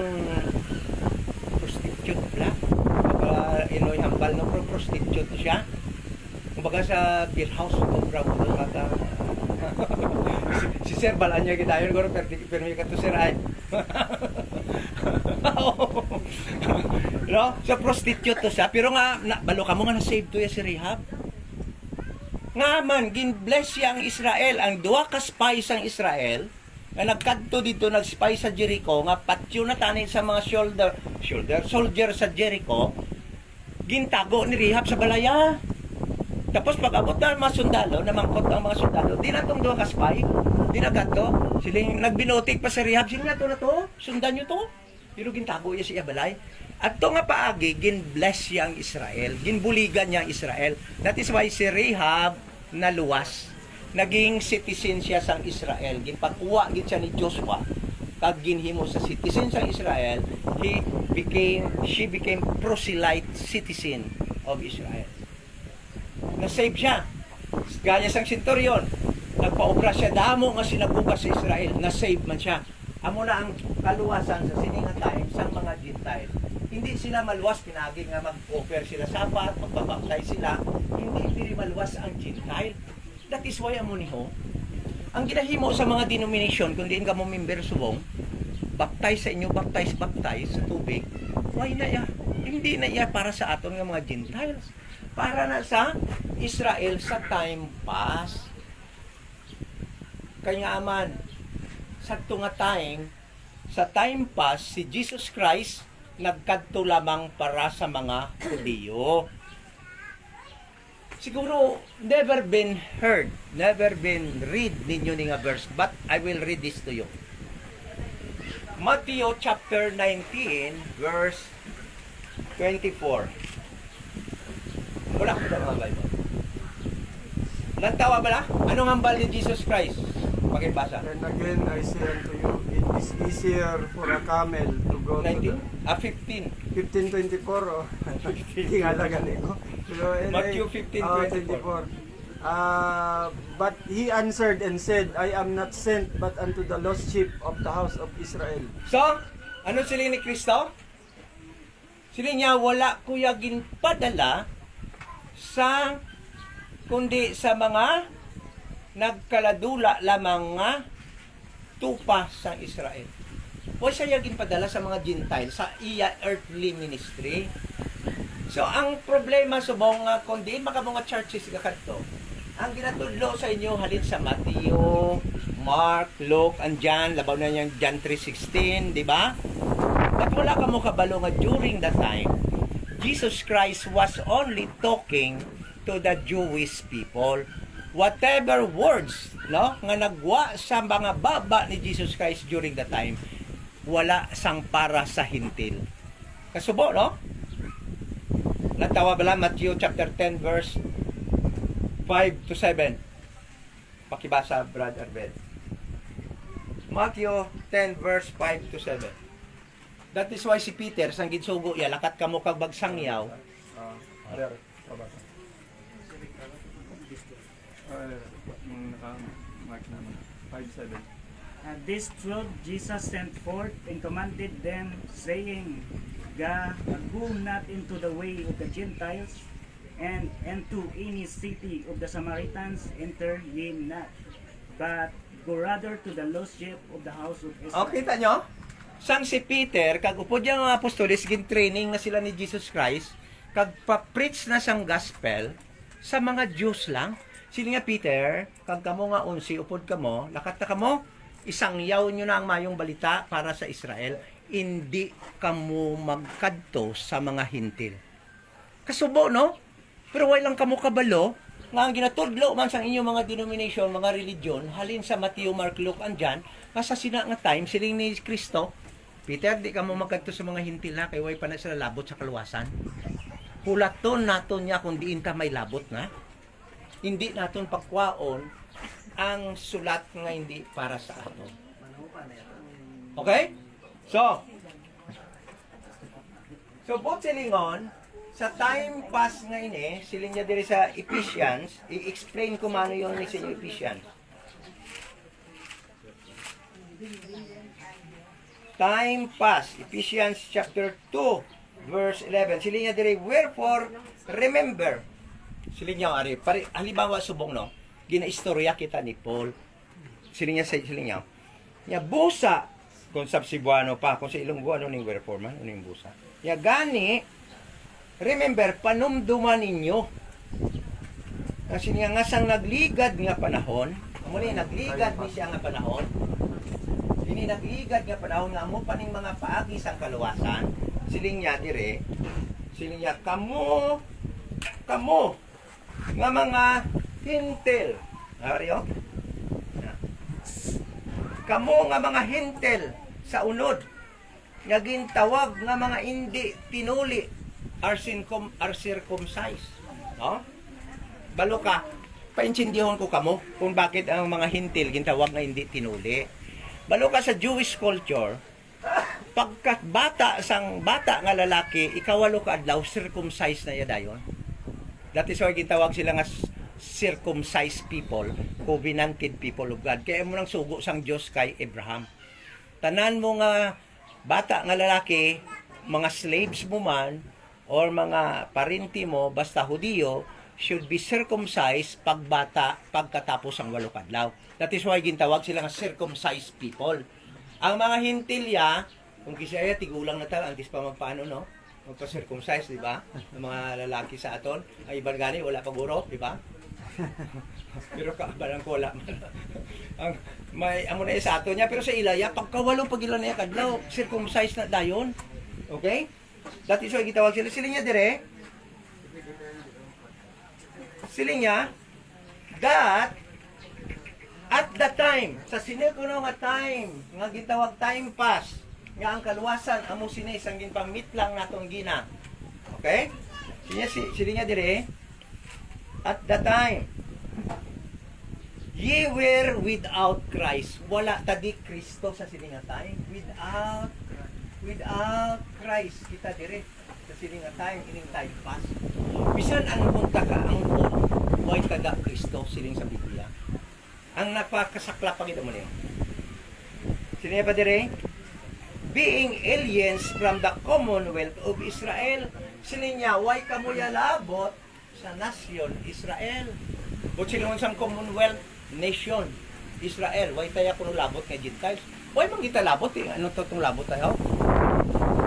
prostitute pala. Inoy hambal no, pero prostitute siya. Kumbaga sa beer house, kumbaga mo doon kata. Si Sir, balaan niya kita yun, pero may kato Sir ay. No? So prostitute to siya, pero nga, balo ka mo nga na-save to ya si Rehab. Nga man, gin-bless siya ang Israel, ang duwa ka spies ang Israel, nga nagkadto dito, nag-spy sa Jericho, nga patyo na tanin sa mga soldier sa Jericho, gintago ni Rehab sa balaya. Tapos pag abot na mga sundalo, namangkot ang mga sundalo, di na itong duwa ka spy, di na gato. Siling nagbinotik pa sa Rehab, siling na to, sundan nyo to. Pero gintago niya siya balay. At to nga paagi, gin-bless siya ang Israel, ginbuligan niya ang Israel. That is why si Rehab naluwas. Naging citizen siya sang Israel. Ginpakuha gid siya ni Joshua. Kag ginhimo sa citizen sang Israel, she became proselyte citizen of Israel. Na-save siya. Gaya sang senturyon. Nagpaobra siya damo nga sinabukas sa Israel. Na-save man siya. Amo na ang kaluwasan sa sininga time sang mga Gentile. Hindi sila maluwas, pinagi nga mag-offer sila sapat, magpapaptay sila. Hindi diri maluwas ang Gentile. That is why amo niho. Ang ginahimo sa mga denomination, kung diin ka mo member subong, baptize sa inyo, baptize sa tubig. Why na iya? Hindi na iya para sa aton nga mga Gentiles. Para na sa Israel sa time pass. Kaya man, sa nga time, sa time pass, si Jesus Christ nagkadto lamang para sa mga Hudiyo. Siguro, never been heard, never been read ninyo ni nga verse, but I will read this to you. Matthew chapter 19, verse 24. Wala ko na mga Bible. Lantawa ba na? Anong hambal ni Jesus Christ? Pakibasa. And again, I say unto you, it is easier for a camel to go to 19? the 15. 15:24 oh. Hindi nga lang ko. So, Matthew 15:24. But he answered and said, I am not sent but unto the lost sheep of the house of Israel. So, ano sila ni Kristo? Sila niya, wala kuya ginpadala sa kundi sa mga nagkaladula lamang nga tupa sa Israel. O siya ginpadala sa mga Gentile sa iya earthly ministry. So ang problema subong nga kundi maka mga churches kakadto. Ang ginatudlo sa inyo halin sa Matthew, Mark, Luke, and John, labaw na niyang John 3:16, di ba? But wala ka mo kabalo nga during that time, Jesus Christ was only talking to the Jewish people. Whatever words, no, nga nagwa sa mga baba ni Jesus Christ during the time, wala sang para sa hintil. Kasubo, no? Natawa bala Matthew chapter 10 verse 5 to 7. Pakibasa, Brother Ben. Matthew 10 verse 5 to 7. That is why si Peter sang gidsugo ya lakat kamo kag bagsangyaw. These 12 Jesus sent forth and commanded them, saying, Go not into the way of the Gentiles, and to any city of the Samaritans enter ye not, but go rather to the lost sheep of the house of Israel. Okay, kita nyo? Sang si Peter, kag upod yung mga apostoles, gin-training na sila ni Jesus Christ, kag pa-preach na sang gospel sa mga Jews lang. Sili nga Peter, kag kamo nga unsi upod kamo, lakat na kamo, isang yaw nyo na ang mayong balita para sa Israel, hindi kamo magkadto sa mga hintil. Kasubo, no? Pero wala lang kamo kabalo, nga ang ginatudlo man sa inyong mga denomination, mga religion, halin sa Matthew, Mark, Luke, andyan, nga sa sina nga time, siling ni Kristo, Peter, di kamo magkadto sa mga hintil na, kay way pa na sila labot sa kaluwasan. Hulaton naton niya kung diin ta may labot na. Hindi naton pagkwaon ang sulat nga hindi para sa aton. Okay? So both silingon, sa time pass nga ini, siling niya diri sa Ephesians, i-explain ko mano yung ni sa Ephesians. Time pass, Ephesians chapter 2, verse 11. Siling niya diri, wherefore, remember. Siling niya, ari, halimbawa subong, no? Ginaistorya kita ni Paul. Siling niya, niya, busa, kung sa Cebuano pa, kung sa Ilonggo, ano ning wherefore man, ano ning busa. Niya, gani, remember, panumduman ninyo. Kasi niya, nga sang nagligad nga panahon, muli, nagligad ni siya nga panahon, ini nagligad nga panahon nga mo paning mga paagi sang kaluwasan, siling niya dire, siling niya, kamo, nga mga hintel. Ariyo? Kamo nga mga hintel sa unod, nga gintawag nga mga hindi tinuli, are circumcised. No? Balo ka, paintsindihon ko kamo kung bakit ang mga hintil gintawag nga hindi tinuli. Balo ka sa Jewish culture, pagkat bata nga lalaki, ikawalo ka adlaw, circumcised na iya dayon. That is why gitawag sila nga circumcised people, covenanted people of God. Kaya mo nang sugo sang Diyos kay Abraham. Tanan mo nga bata nga lalaki, mga slaves mo man, or mga parinti mo, basta Hudiyo, should be circumcised pagbata, pagkatapos ang 8 adlaw. That is why gintawag sila nga circumcised people. Ang mga hintilya, kung kisaya tigulang na tal, antes pa magpaano, no? Magpa-circumcise, di ba? Ng mga lalaki sa aton. Ang iban gani, wala pa guro, di ba? Pero kaabalan ko, wala man. May amo na sa aton niya, pero sa ilaya, pagkawalo pag ilan na kadlaw, circumcised na dayon. Okay? That is why gitawag sila. Sila niya dire, that at the time, sa sinikuno nga time, nga gitawag time pass, nga ang kaluwasan, amo sinis, ang ginpamit lang natong gina. Okay? Sila niya dire, at the time, ye were without Christ. Wala tadi Kristo sa sila nga time. Without Christ, kita dire sa sila nga time, ining time pass. Bisan ang punta ka, ang why taga Kristo siling sa Biblia. Ang napakasakla pa kita mo niyo. Sino pa dire? Being aliens from the Commonwealth of Israel. Sininya, why kamo labot sa nasyon Israel? But sila sang Commonwealth nation Israel. Why tayo kuno labot kay Gentiles? Why man kita labot? Ano to itong labot tayo?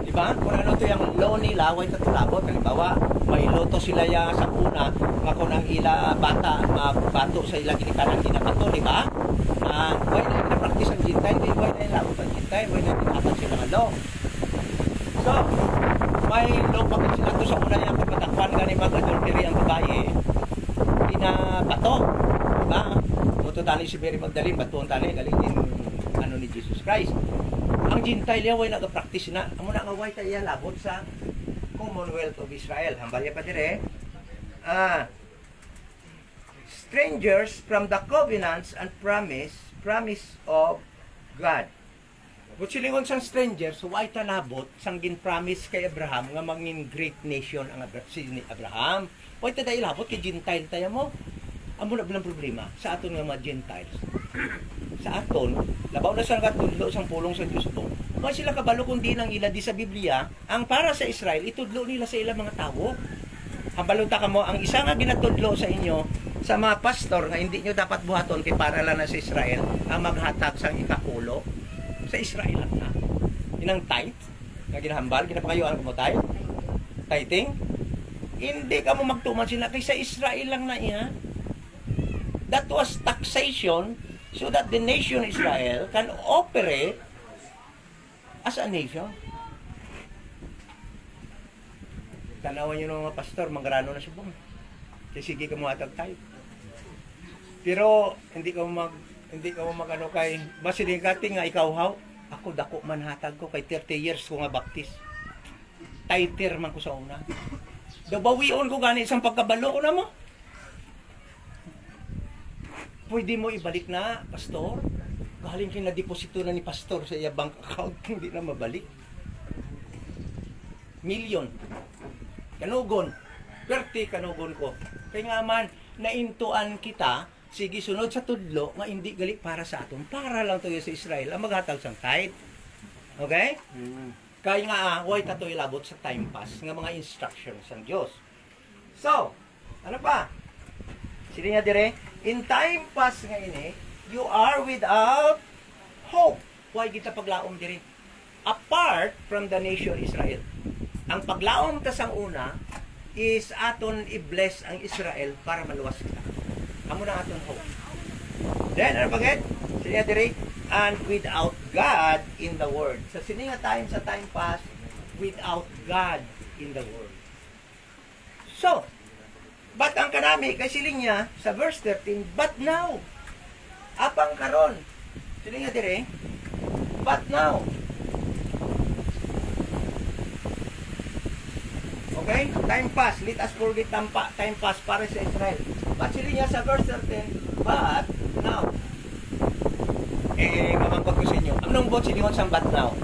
Diba? Kung ano to yung law nila, why ito labot? Halimbawa, may loto sila ya sa una, nga kung ang ila bata, mabato sa ila ginikanan ginabato, diba? Why na gina-practice ang Gentile? Why na labot ang Gentile? Why na ginatan sila ng law? So, may law pa sila to sa una yung pagpatakpan gani mag-adultery ang babae, ginabato. Diba? Muto tali si Mary Magdalene, batuon tali, galing din ano ni Jesus Christ. Ang Gentile yaw ay nag-practice na. Amo na nga way tayo labot sa Commonwealth of Israel. Hambalya pa dire. Strangers from the covenants and promise of God. But silingon sang strangers, way talabot sang gin-promise kay Abraham nga maging great nation ang Abraham. Way ta dai labot kay Gentile tayo mo. Amo na bilang problema sa aton nga mga Gentiles. Sa aton, labaw na sa katudlo sang pulong sa Dios po. Wa sila kabalo kundi nang ila di sa Biblia, ang para sa Israel itudlo nila sa ilang mga tawo. Hambalunta kamo ang isa nga ginatudlo sa inyo sa mga pastor nga hindi nyo dapat buhaton kay para lang na sa Israel ang maghatag sang ikakulo sa Israel lang na. Inang tithe nga ginahambal, ginapakayuan ko mo tayo. Tithing, hindi ka mo magtuman sila kay sa Israel lang na iya. That was taxation so that the nation Israel can operate as a nation. Tanawan nyo ng mga pastor, mangrano na subong. Kasi sige ka muhatag tayo. Pero hindi ka magano kay masiling kati nga ikaw haw. Ako dako man hatag ko kay 30 years ko nga baptist. Tighter man ko sa una. Dabawion ko gani isang pagkabalo ko na mo. Pwede mo ibalik na, pastor. Galing kina-deposito na ni pastor sa iya bank account, hindi na mabalik. Million. Kanugon. Perti kanugon ko. Kaya nga man, naintuan kita, sige sunod sa tudlo, nga hindi gali para sa aton. Para lang to sa Israel, ang maghatag sang tithe. Okay? Kaya nga, huwag tatoy labot sa time pass, nga mga instructions ng Diyos. So, ano pa? Sige nga dire, in time pass nga ini, you are without hope. Huwag kita paglaom dire. Apart from the nation Israel. Ang paglaom ta sang una is aton i-bless ang Israel para maluwas kita. Amo na aton hope. Then, ano pagit? Sige nga dire, and without God in the world. Sa sininga time, sa time pass, without God in the world. So, but ang kanami, kay siling niya, sa verse 13, but now, apang karon, siling niya dire, but now. Okay? Time pass, let us forget time pass para sa Israel. But siling niya sa verse 13, but now. Mamangkot ko sa inyo. Anong bot silingon sa but now?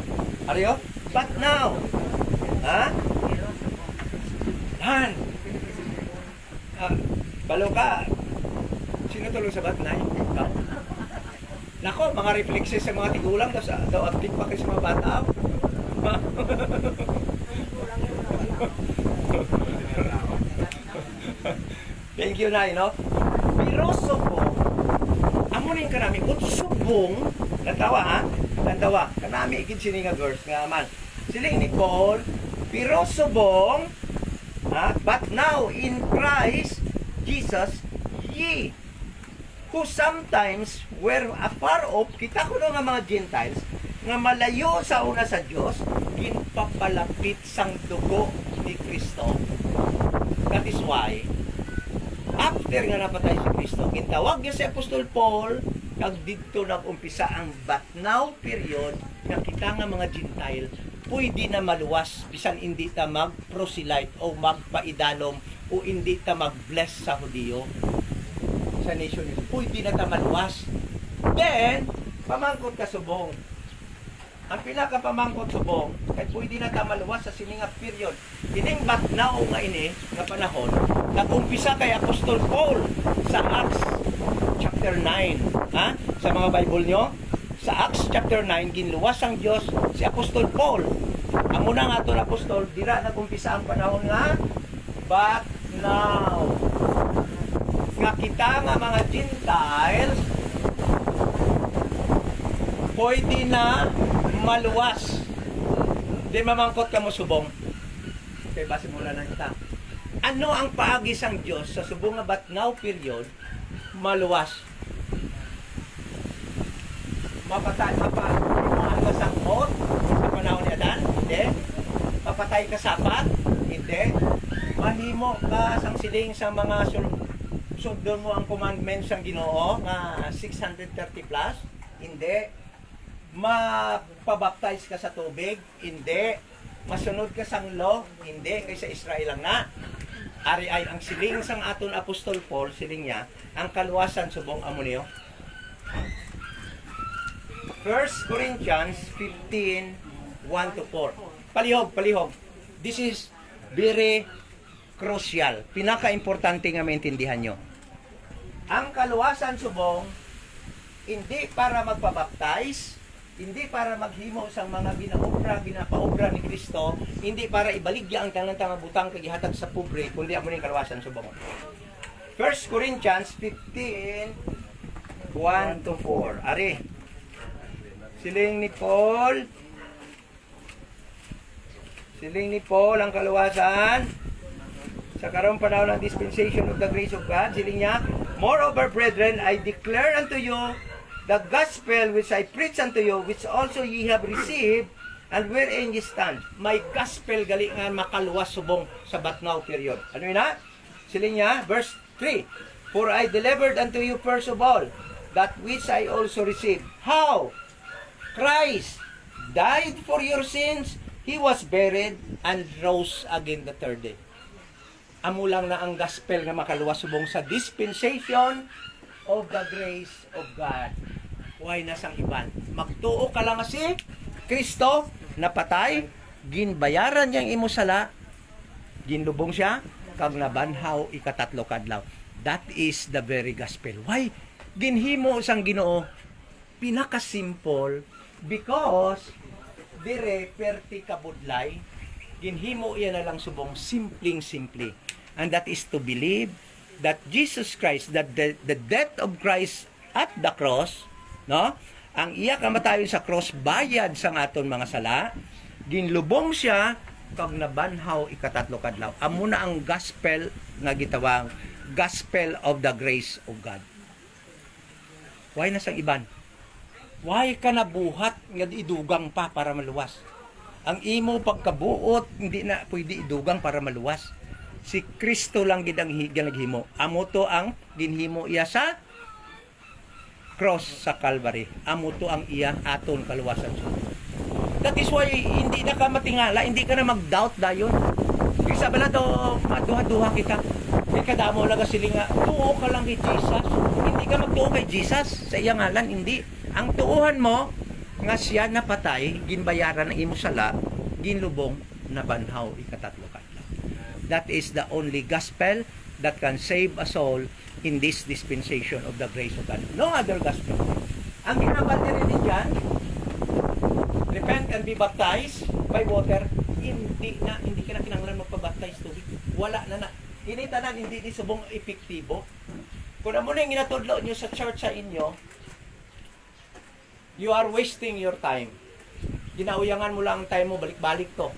Ariyo? But now. Ha? Han. Balo ka. Sino tulong sa but now? Ikaw. Nako, mga reflexes sa mga tigulang daw active pa kayo sa mga bata. Thank you, Nay, no? Pero subong, amunin ka namin, kung subong, natawa, ha? Natawa, kanami, ikid sininga verse nga man. Siling ni Paul, pero subong, ha? But now, in Christ Jesus, ye, who sometimes were afar off, kita ko nga mga Gentiles, nga malayo sa una sa Diyos, ginpapalapit sang dugo ni Kristo. That is why, after nga napatay si Kristo, gintawag niya si Apostol Paul, kag dito nag-umpisa ang but now period, na kita nga mga Gentile, pwede na maluwas, bisan hindi ta mag-proselyte o magpaidalom o hindi ta mag-bless sa Hudiyo, sa nation nila. Pwede na ta maluwas. Then, pamangkot ka subong. Ang pinaka-pamangkot subong, kahit pwede na ta maluwas sa sininga period. Kining but now nga ini, nga panahon, nag-umpisa kay Apostol Paul sa Acts chapter 9. Ha? Sa mga Bible nyo, sa Acts chapter 9, ginluwas ang Diyos si Apostol Paul. Ang unang aton apostol, dira nag-umpisa ang panahon nga, but now. Nga kita nga mga Gentiles, pwede na maluwas. Di mamangkot ka mo subong. Kaya base mula na kita. Ano ang paagis ang Diyos sa subong nga but now period, maluwas? Mapatay ka sa kot sa panahon ni Adan? Hindi. Mapatay ka sapat? Hindi. Mahimo ka sang siling sa mga sundon mo ang commandments ng Ginoo nga 630 plus? Hindi. Mapabaptize ka sa tubig? Hindi. Masunod ka sang law? Hindi. Kaysa Israel lang na. Ari ay ang siling sang aton Apostol Paul, siling niya, ang kaluwasan subong amo niyo. 1 Corinthians 15, 1-4. Palihog. This is very crucial. Pinaka-importante nga maintindihan nyo. Ang kaluwasan subong, hindi para magpabaptize, hindi para maghimo sang mga ginapaobra ni Kristo, hindi para ibaligya ang tanang butang kagihatag sa pobre, kundi amo ning kaluwasan subong. 1 Corinthians 15, 1-4. Ari. Siling ni Paul ang kaluwasan sa karong panahon ng dispensation of the grace of God. Siling niya, Moreover, brethren, I declare unto you the gospel which I preach unto you, which also ye have received, and wherein ye stand. May gospel gali nga makaluwas subong sa Batnaw period. Ano yun na? Siling niya, verse 3. For I delivered unto you first of all, that which I also received. How? Christ died for your sins, He was buried, and rose again the third day. Amo lang na ang gospel nga makaluwas subong sa dispensation of the grace of God. Why nasang iban? Magtuo ka lang si Kristo, napatay, ginbayaran niyang imo sala, ginlubong siya, kag nabanhaw ikatatlo kadlaw. That is the very gospel. Why? Ginhimo sang Ginoo, pinaka-simple, because dire perti kabudlay, ginhimo iya na lang subong simpleng-simple. And that is to believe that Jesus Christ, that the death of Christ at the cross, no? Ang iya kamatayon sa cross, bayad sa aton mga sala, ginlubong siya, kag nabanhaw ikatatlo kadlaw. Amo na ang gospel nga gitawang gospel of the grace of God. Why na sang iban? Why ka nabuhat nga idugang pa para maluwas? Ang imo pagkabuot, hindi na pwede idugang para maluwas. Si Kristo lang gid ang naghimo. Amo to ang ginhimo iya sa cross sa Calvary. Amo to ang iya aton kaluwasan. That is why hindi na ka matingala, hindi ka na mag-doubt dayon. Isa bala to maduha-duha kita. Kay kadamo lang siling nga tuo ka lang kay Jesus. Hindi ka magtuo kay Jesus sa iyang ngalan, hindi. Ang tuuhan mo nga siya napatay, ginbayaran ng imo sala, ginlubong, nabanhaw ikatatlo kadlaw. That is the only gospel that can save a soul in this dispensation of the grace of God. No other gospel. Ang ginabati rin diyan, repent and be baptized by water, hindi ka na kinahanglan magpabaptize tubig. Wala na na. Initanan, hindi ni subong epektibo. Kung mo na yung ginatudlo nyo sa church sa inyo, you are wasting your time. Ginauyangan mo lang ang time mo, balik-balik to.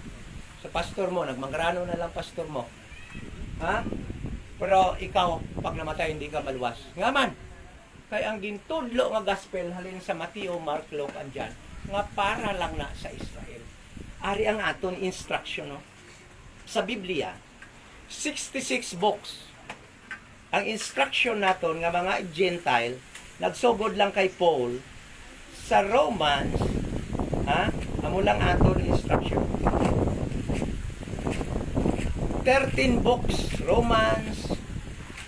Sa pastor mo, nagmangrano na lang pastor mo. Ha? Pero ikaw, pag namatay, hindi ka maluwas. Nga man, kaya ang gintudlo nga gospel, halin sa Mateo, Mark, Luke, andyan, nga para lang na sa Israel. Ari ang aton instruction, no? Sa Biblia, 66 books. Ang instruction naton nga mga Gentile, nagsugod lang kay Paul, sa Romans, ha? Amo lang aton instruction. 13 books, Romans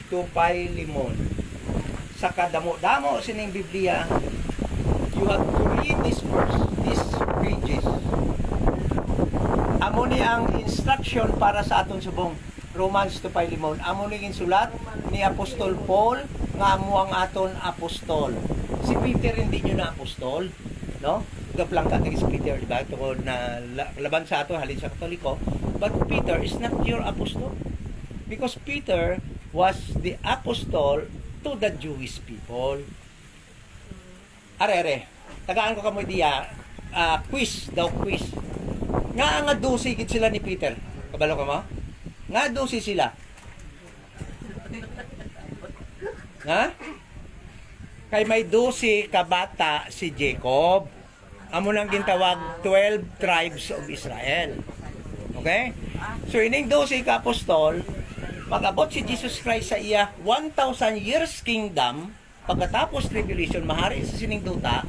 to Philemon. Sa kadamo-damo sining Biblia, you have to read this verse, these pages. Amo ni ang instruction para sa aton subong Romans to Philemon. Amo ni insulat ni Apostol Paul nga amo ang aton apostol. Si Peter hindi nyo na apostol, no? Gaplang ka si Peter, diba? Tungkol na laban sa ato halin sa Katoliko. But Peter is not your apostle. Because Peter was the apostle to the Jewish people. Are. Tagaan ko kamo diya, quiz. Nga 12 kit sila ni Peter. Kabalo ka mo? Nga 12 sila. Ha? Kay may 12 kabata si Jacob. Amo nang gintawag 12 tribes of Israel. Okay? So ining 12 ka apostol, mag-abot si Jesus Christ sa iya 1,000 years kingdom, pagkatapos tribulation, mahari sa sining duta,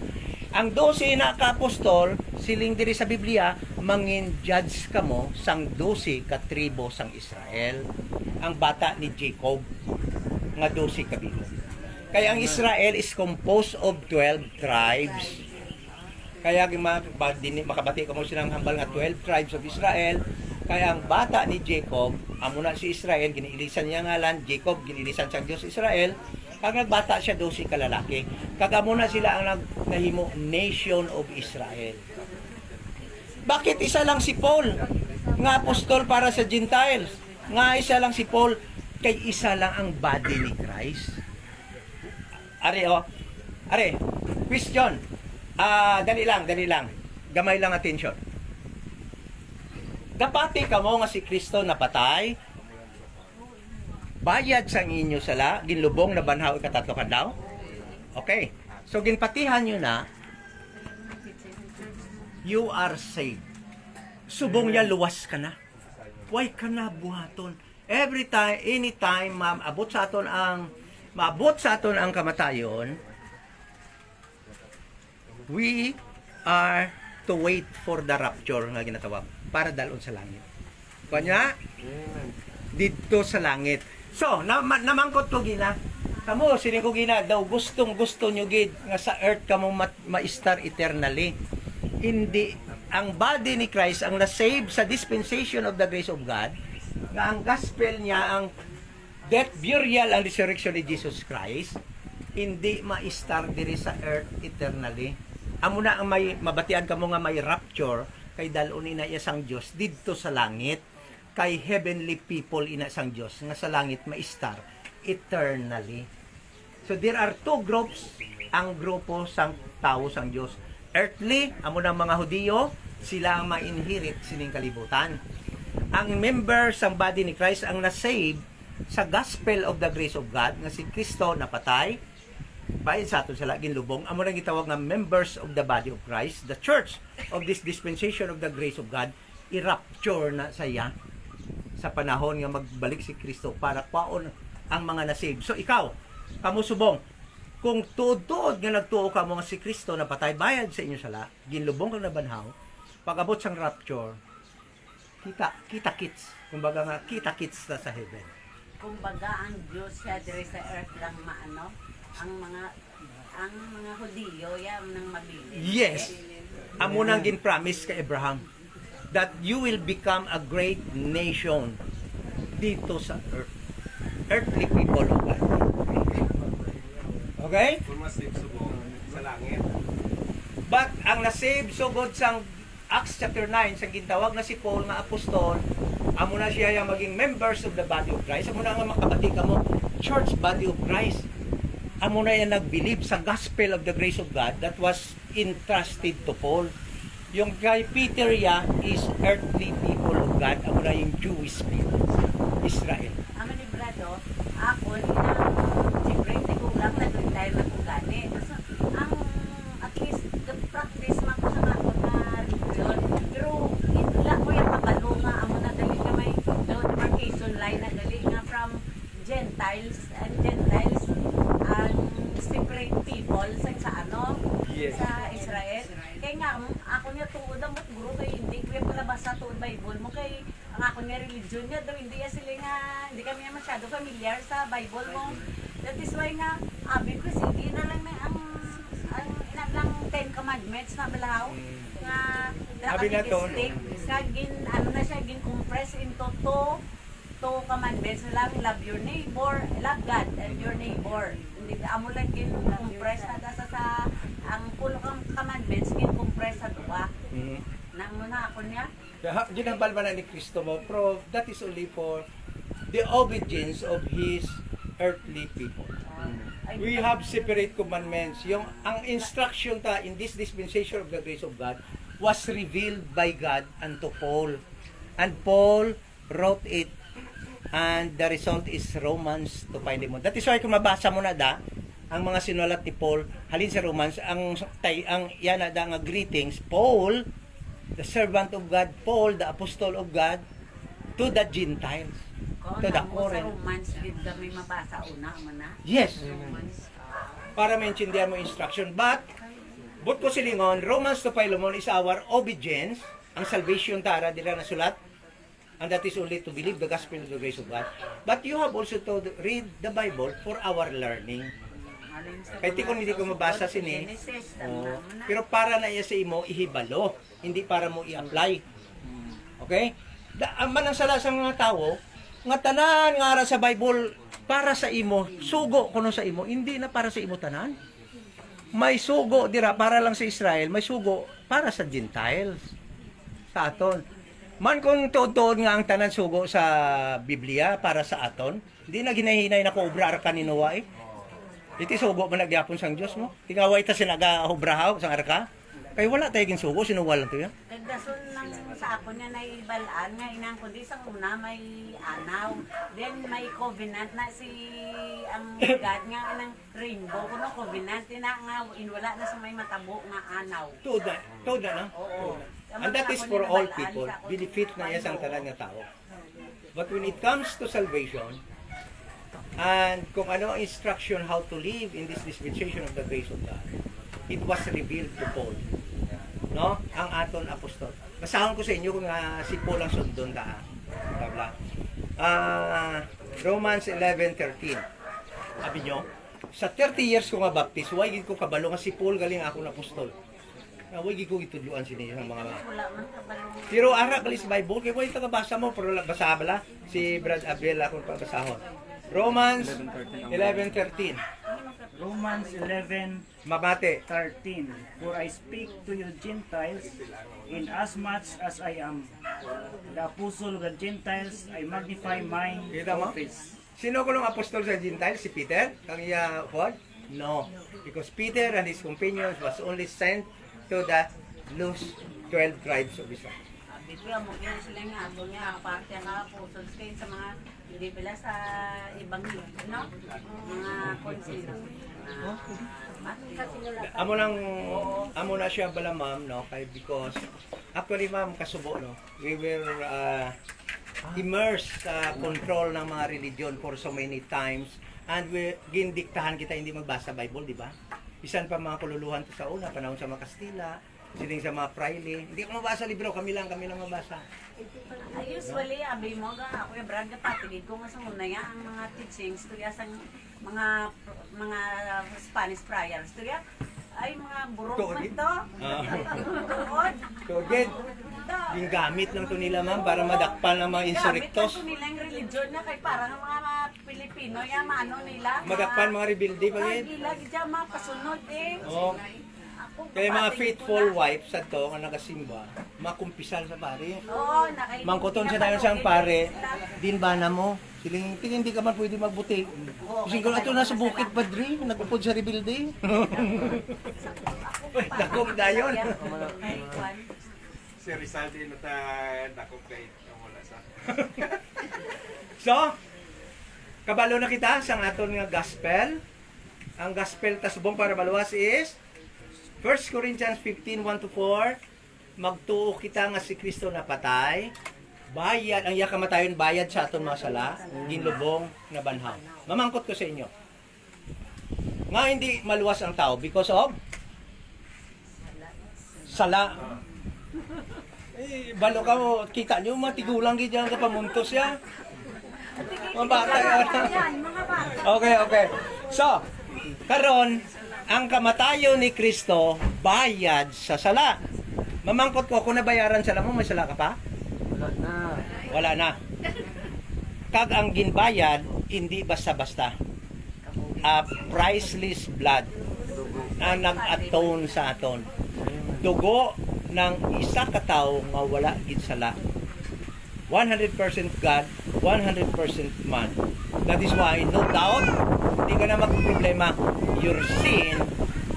ang 12 na ka-apostol, siling diri sa Biblia, mangin judge kamo sang 12 ka tribo sang Israel. Ang bata ni Jacob, nga 12 kabigo. Kaya ang Israel is composed of 12 tribes. Kaya makabati ko mo silang hambal nga 12 tribes of Israel. Kaya ang bata ni Jacob, amo na si Israel, giniilisan niya ngalan, Jacob, giniilisan siyang Diyos Israel. Kag nagbata siya 12 kalalaki. Kag amo na sila ang nahimo nation of Israel. Bakit isa lang si Paul nga apostol para sa Gentiles? Nga isa lang si Paul, kay isa lang ang body ni Christ. Are, question. Dali lang. Gamay lang attention. Dapati ka mo nga si Kristo napatay. bayad sang inyo sala, ginlubong na banhaw ikatatlo kadlaw. Okay. So ginpatihan nyo na, you are saved. Subong niya luwas ka na. Why ka na buhaton? Every time, anytime, maabot sa aton ang kamatayon, we are to wait for the rapture nga ginatawag para dalon sa langit. Kanya? Dito sa langit. So, namangkot ko gina. Kamo, sining ko gina, daw gustong-gusto nyo gid nga sa earth kamo ma-star eternally. Hindi, ang body ni Christ, ang na-save sa dispensation of the grace of God, nga ang gospel niya, ang death, burial, ang resurrection ni Jesus Christ, hindi ma-star diri sa earth eternally. Amo na ang may mabatian kamo nga may rapture kay dalon ina isang Dios didto sa langit, kay heavenly people ina sang Dios nga sa langit ma-star eternally. So there are two groups, ang grupo sang tao sang Dios. Earthly, amo ng mga Hudiyo, sila ang ma-inherit sining kalibutan. Ang member sang body ni Christ ang na-save sa gospel of the grace of God nga si Kristo napatay, bayan sa aton sila ginlubong, amo nang gitawag nga members of the body of Christ, the church of this dispensation of the grace of God, i-rapture na saya sa panahon nga magbalik si Kristo para kwaon ang mga na-save. So ikaw, kamo subong, kung tuod-tuod nga nagtuo ka mo nga si Kristo na patay, bayad sa inyo sala, ginlubong kang nabanhaw, pag-abot sang rapture, kita-kits. Kumbaga nga, kita-kits na sa heaven. Kumbaga ang Diyos siya dire sa earth lang maano, ang mga Hudiyo yan nang mabili. Yes. Amo nang gin-promise kay Abraham that you will become a great nation dito sa earth. Earthly people of God. Okay? Kung masave subong sa langit. But ang na-save so good sang Acts chapter 9 sa gintawag na si Paul nga apostol, amo na siya yung maging members of the body of Christ. Amo na nga makabati ka mo, church body of Christ. Amo na yan nag-believe sa gospel of the grace of God that was entrusted to Paul. Yung kay Peter ya is earthly people of God. Amo na yung Jewish people, Israel. Ang librado, ako siyempre hindi ko lang na doon tayo nagugani. So, at least the practice man ko sa ako na religion. Pero wala ko yung kabalo nga amo na dali nga may no demarcation line na dali nga from Gentiles and separate people sa ano, Yes. sa Israel. Kaya nga ako niya tuod ang guro kay hindi ko yung palabasa tuod Bible mo kay ang ako niya religion niya daw hindi sila nga hindi kami masyado familiar sa Bible mo. That is why nga abi ko sige na lang na ang lang 10 commandments na balahaw nga Abi na to, stick sa gin ano na siya gin compress into two commandments na lang, love your neighbor, love God and your neighbor. Hindi amo lang gin compress na sa ang pulo kang commandments gin compress sa duwa. Na muna ako niya. Ginambal ba na ni Kristo mo? Pero that is only for the obedience of His earthly people. We have separate commandments. Ang instruction ta in this dispensation of the grace of God was revealed by God unto Paul. And Paul wrote it. And the result is Romans to Philemon. That is why kung mabasa mo na ang mga sinulat ni Paul, halin sa Romans, ang yan na nga greetings, Paul, the servant of God, Paul, the apostle of God, to the Gentiles. To the Sa Corinth. Romans gid kami mabasa una man na. Yes. Para maintindihan mo instruction. But ko silingon, Romans to Philemon is our obedience. Ang salvation tara dila na sulat. And that is only to believe the gospel of the grace of God. But you have also to read the Bible for our learning. Kahit kung hindi ko mabasa sini, pero para na iya sa imo ihibalo, hindi para mo i-apply. Okay? Man ang sala sa mga tao, nga tanan nga ara sa Bible para sa imo, sugo kuno sa imo, hindi na para sa imo tanan. May sugo dira para lang sa Israel, may sugo para sa Gentiles. Sa aton. Man kung tuod nga ang tanan sugo sa Biblia para sa aton, hindi na ginahinay na ko obra arka ni Noah eh. Iti sugo man nagyapon sang Dios mo. Tingaway ta sinaga obrahaw sang arka. Kay wala tay gin sugo sinuwal lang to ya. Kagdason ng sa ako niya naibalaan nga inang kundi sa una may anaw. Then may covenant na si ang God nga inang rainbow kuno covenant na nga inwala na sa may matabo nga anaw. Tuda na. Oo. And that is for all people. Benefit na yan sa tanan nga tao. But when it comes to salvation, and kung ano ang instruction how to live in this dispensation of the grace of God, it was revealed to Paul. No? Ang aton apostol. Basahon ko sa inyo kung si Paul ang sundon ka. Bla. Romans 11:13. Sabi nyo, sa 30 years ko nga baptist, why gid ko kabalo nga si Paul galing akong apostol. Why gid ko itudluan sini sa mga Wala man kabalo. pero ara bali sa Bible kay why tagabasa mo pero basa bala si Brad Abel akong pagbasahon. Romans 11:13. Romans 11:13. Mabate. For I speak to you Gentiles, inasmuch as I am the apostle of the Gentiles, I magnify mine Kita mo? office. Sino ko ng apostol sa Gentiles? Si Peter? Kang iya what? No. Because Peter and his companions was only sent to the lost 12 tribes of Israel. Biblia mo kaya sila nga ato niya parte nga apostles kayo sa mga hindi pala sa ibang no? Mga konsilo. Amo na siya bala ma'am no kay because actually ma'am kasubo no we were immersed sa control ng mga religion for so many times and we gindiktahan kita hindi magbasa Bible di ba bisan pa mga kululuhan to sa una panahon sa mga Kastila sining sa mga Fraile hindi ko mabasa libro kami lang mabasa. Usually, abi mo ga ako yung brand na patigid ko nga sa muna yan ang mga teachings tuya sa mga Spanish friars tuya ay mga burong Tuod. man to. Tuod. So again yung gamit lang to nila ma'am para madakpan ng mga insurrectos Gamit lang to nilang religion na kay parang ang mga Pilipino yan maano nila. madakpan mga rebelde pa Ay, yun. gila gidya mga pasunod eh. Oh. Ako, Kaya mga papatigid faithful ko na. wives sa to nga nagasimba, makumpisal sa pare. Oo, nakaibig. Mangkuton sa dayon siyang pare, din ba na mo? Siling tingin hindi ka man pwede magbuti. Kasi kung ito nasa bukid padri, nagupod sa rebelde. Dakog dayon. Si Rizal din na dakop kay wala sa. So, kabalo na kita sa aton nga gospel. Ang gospel tasbong para baluwas is 1 Corinthians 15:1-4. Magtuo kita nga si Kristo napatay. Bayad, ang iya kamatayon bayad sa aton mga sala, ginlubong na banhaw. Mamangkot ko sa inyo. Nga hindi maluwas ang tao because of sala. Balo ka mo, kita nyo, matigulang gid yan ka pamuntos ya. Mga bata yan. Okay. So, karon ang kamatayon ni Kristo bayad sa sala. Mamangkot ko, kung nabayaran sala mo, may sala ka pa? Wala na. Kag ang ginbayad, hindi basta-basta. Priceless blood ang nag-atone sa aton. Dugo ng isa ka tawo nga wala gid sala. 100% God, 100% man. That is why, no doubt, hindi ka na magproblema. Your sin,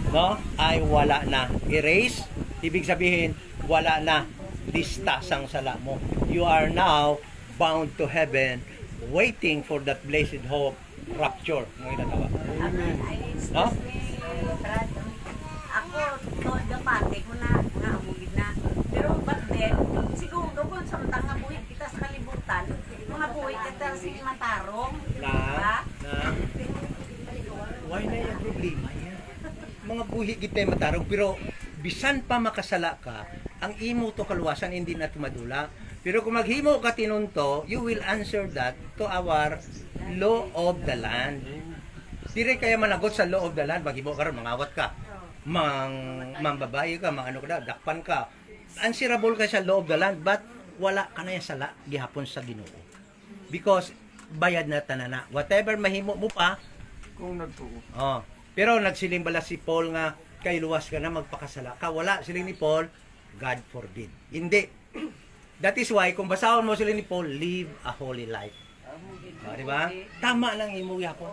no, ay wala na. Erase, ibig sabihin, wala na. Lista sang sala mo. You are now bound to heaven, waiting for that blessed hope, rapture. Ngayon na tawa. No? Brad, ako, tood ang pati ko na, nga amugid na. Pero back then, siguro kung sa nga buhay kita sa kalibutan, mga buhay kita sa matarong, diba? Why na yung problema yan? Mga buhi kita yung matarong, pero bisan pa makasala ka, ang imo to kaluwasan hindi na tumadula. Pero kung maghimo ka tinunto, you will answer that to our law of the land. Dire kaya managot sa law of the land, maghimo ka rin, mangawat ka, mambabae ka, ano ka na, dakpan ka. Answerable ka sa law of the land, but wala ka na yung sala gihapon sa Ginoo. Because bayad na tanana. Whatever mahimo mo pa, Kung nagtuo. oh. Pero nagsiling bala si Paul nga kay luwas ka na magpakasala ka. Wala siling ni Paul, God forbid. Hindi. That is why kung basahon mo siling ni Paul, live a holy life. Oh, di ba? Tama lang imo yapon.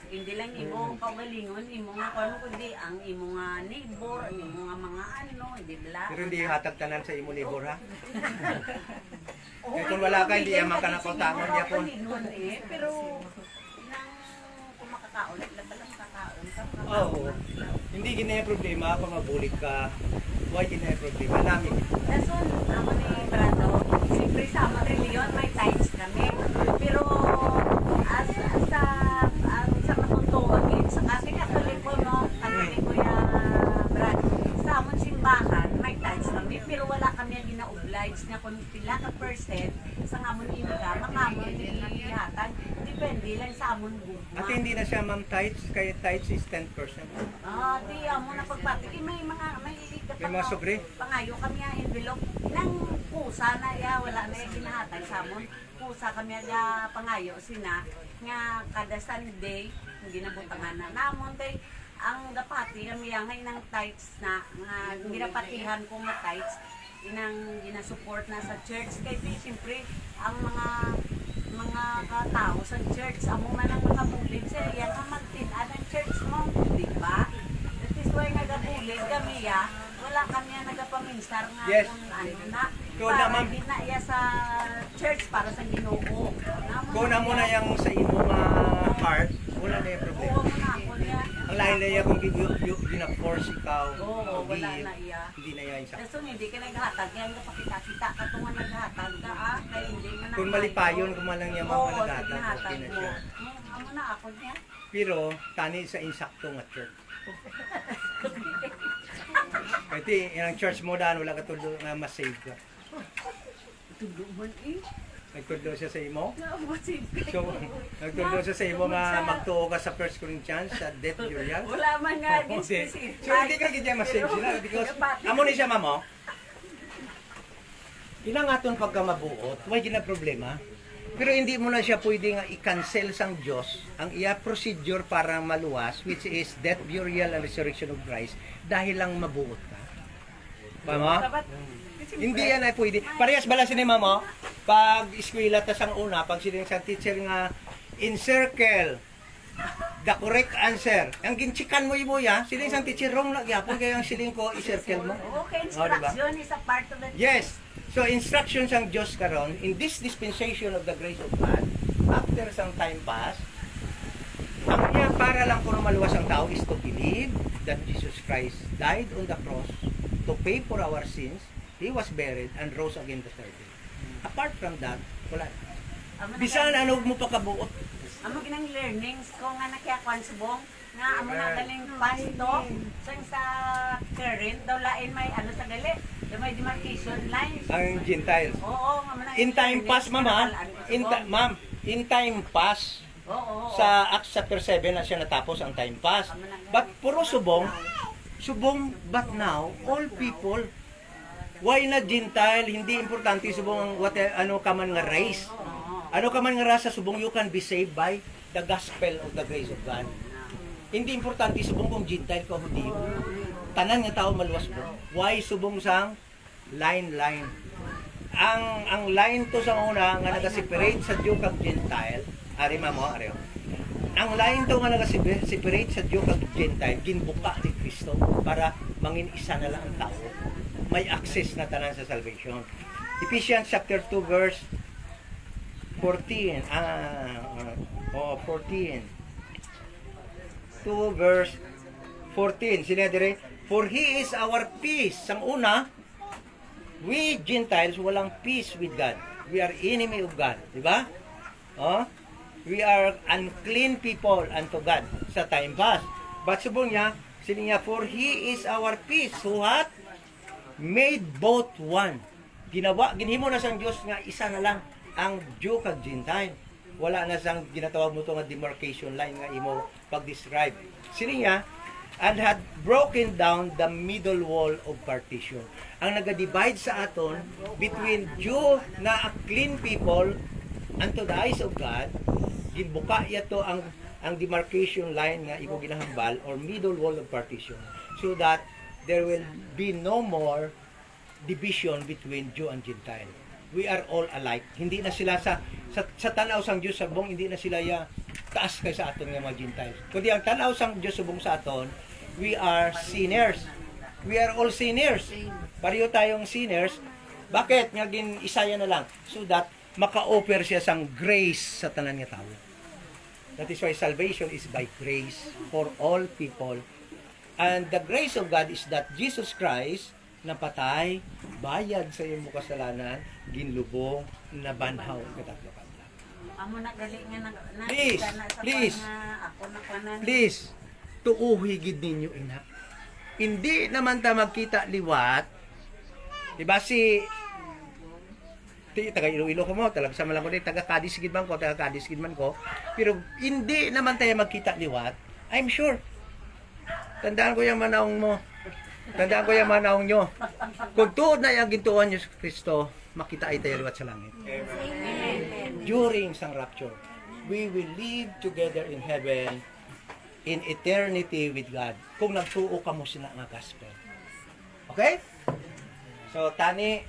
Hindi lang imo kaugalingon, imo nga kung kundi ang imo nga neighbor, ang imo nga mga ano, hindi bala. Pero hindi hatag tanan sa imo neighbor ha. Kaya kung wala ka, hindi yaman ka na pautangon niya po. Pero nang kung makakaon, labalang kakaon ka. Oo. Hindi ginaya problema kung mabulit ka. Why ginaya problema namin? Dason, ako ni Brando, siyempre sa amang reliyon, may tithes kami. Pero sa matutuwagin, sa kasi katoliko, no? Katoliko ya, Brad. Sa among simbahan, may tithes kami. Pero wala kami ang gina-oblige na kung pila ka percent sa among inga, makamon ihatag. Depende lang sa among gugma. At hindi na siya ma'am tights, kaya tights is 10%. Di amo na pagpati. May May mga sobre? Pangayo kami ang envelope. Nang pusa na ya, wala na yung ginahatag sa amon. Pusa kami ang pangayo sina nga kada Sunday, hindi na butangan na namon. Kay ang dapati kami ang ng tights na nga ginapatihan ko nga tights inang ginasupport na sa church. Kay siyempre ang mga katao sa church, amo man ang makabulig sa iya nga magtinad ang church mo, di ba? That is why nagabulig kami ya, wala kami ang nagapaminsar nga Yes. kung ano na, Kung na, para ma'am. hindi na iya sa church para sa Ginoo. Kung na muna yung sa imo heart, wala na yung problema. Oo, muna ako niya. Ang lain-laya kung gina-force ikaw, Oo, wala give, na iya. hindi na yan sa. Kasi hindi ka naghatag, yan kapakita-kita ka kung nga naghatag ka, kaya hindi nga Kung malipayon, kung malang yaman Oo, pa naghatag, naghatag okay na mo. siya. Amo na ako niya. Pero, tani sa insakto nga church. Kasi, yung church mo daan, wala ka tulo nga masave ka. Tulo man eh. Nagtulo siya sa imo. Naabasig. So, nagtulo siya sa imo nga magtuo ka sa 1 Corinthians, sa death burial. Wala man nga, Oo, specific. so, hindi ka ganyan masave sila because, amo ni siya mamo. Ilang aton pagka mabuot, may gina problema. Pero hindi mo na siya pwede nga i-cancel sang Diyos ang iya procedure para maluwas, which is death, burial, and resurrection of Christ, dahil lang mabuot ka. Pama? Hindi yan ay pwede. Parehas bala si mo, pag eskwela ta sang una, pag siling sa teacher nga, encircle the correct answer. Ang ginchikan mo imo ya, siling sang teacher wrong na gyapon kaya ang siling ko i-circle mo. Okay, Oh, diba? instruction is a part of the Yes. So instructions ang Diyos karon in this dispensation of the grace of God, after some time pass, ang niya para lang kung maluwas ang tao is to believe that Jesus Christ died on the cross to pay for our sins, He was buried and rose again the third day. Apart from that, wala. Bisan ano mo pa kabuot. Amo ginang learnings ko nga nakiyakuan subong nga amo na galing pasto sang sa current daw lain may ano sa gali, may demarcation line. Ang Gentiles. Oo, amo na. In time pass, ma'am, ha? Ma'am, in time pass, Oo. sa Acts chapter 7 na siya natapos ang time pass. But puro subong, but now, all people, why not Gentile? Hindi importante subong ano ka man nga race. Ano ka man nga rasa subong, you can be saved by the gospel of the grace of God. Hindi importante subong kung Gentile ka o Hudiyo. Tanan nga tao maluwas mo. Why subong sang line? Ang line to sa una nga nag-separate sa Jew kag Gentile, ari mo, ari. Ang line to nga nag-separate sa Jew kag Gentile, ginbuka ni Kristo para mangin isa na lang ang tao. May access na tanan sa salvation. Ephesians chapter 2 verse 14. 14. 2 verse 14. Sila dire, for He is our peace. Sang una, we Gentiles walang peace with God. We are enemy of God. Diba? Oh? We are unclean people unto God sa time past. But subong niya, sila niya, for He is our peace. Who hath made both one. Ginhimo na sang Diyos nga isa na lang ang Jew kag Gentile. Wala na sang ginatawag mo to nga demarcation line nga imo pag-describe. Sila niya, and had broken down the middle wall of partition. Ang nag-divide sa aton between Jew na a clean people unto the eyes of God, ginbuka yato ang demarcation line nga imo ginahambal or middle wall of partition, so that there will be no more division between Jew and Gentile. We are all alike. Hindi na sila sa tanaw sang Diyos sabong, hindi na sila taas kay sa aton nga mga Gentiles. Kundi ang tanaw sang Dios subong sa aton, we are sinners. We are all sinners. Pareho tayong sinners. Bakit? Nga isaya na lang. So that maka-offer siya sang grace sa tanan nga tao. That is why salvation is by grace for all people. And the grace of God is that Jesus Christ napatay, bayad sa iyong kasalanan, ginlubong, nabanhaw, katatlo. Amo na gali nga Please, please. Ako na kanan. Please, tuuhi gid ninyo ina. Hindi naman ta magkita liwat. Diba si taga Iloilo ko mo, talaga sama lang ko din, taga Cadiz gid man ko, taga Cadiz gid man ko. Pero hindi naman tayo magkita liwat. I'm sure. Tandaan ko yung manahong mo. Tandaan ko yung manahong nyo. Kung tuod na yung gintuan niyo sa Kristo, makita ay tayo liwat sa langit. During sang rapture, we will live together in heaven in eternity with God. Kung nagtuo ka mo sila nga gospel. Okay? So, tani,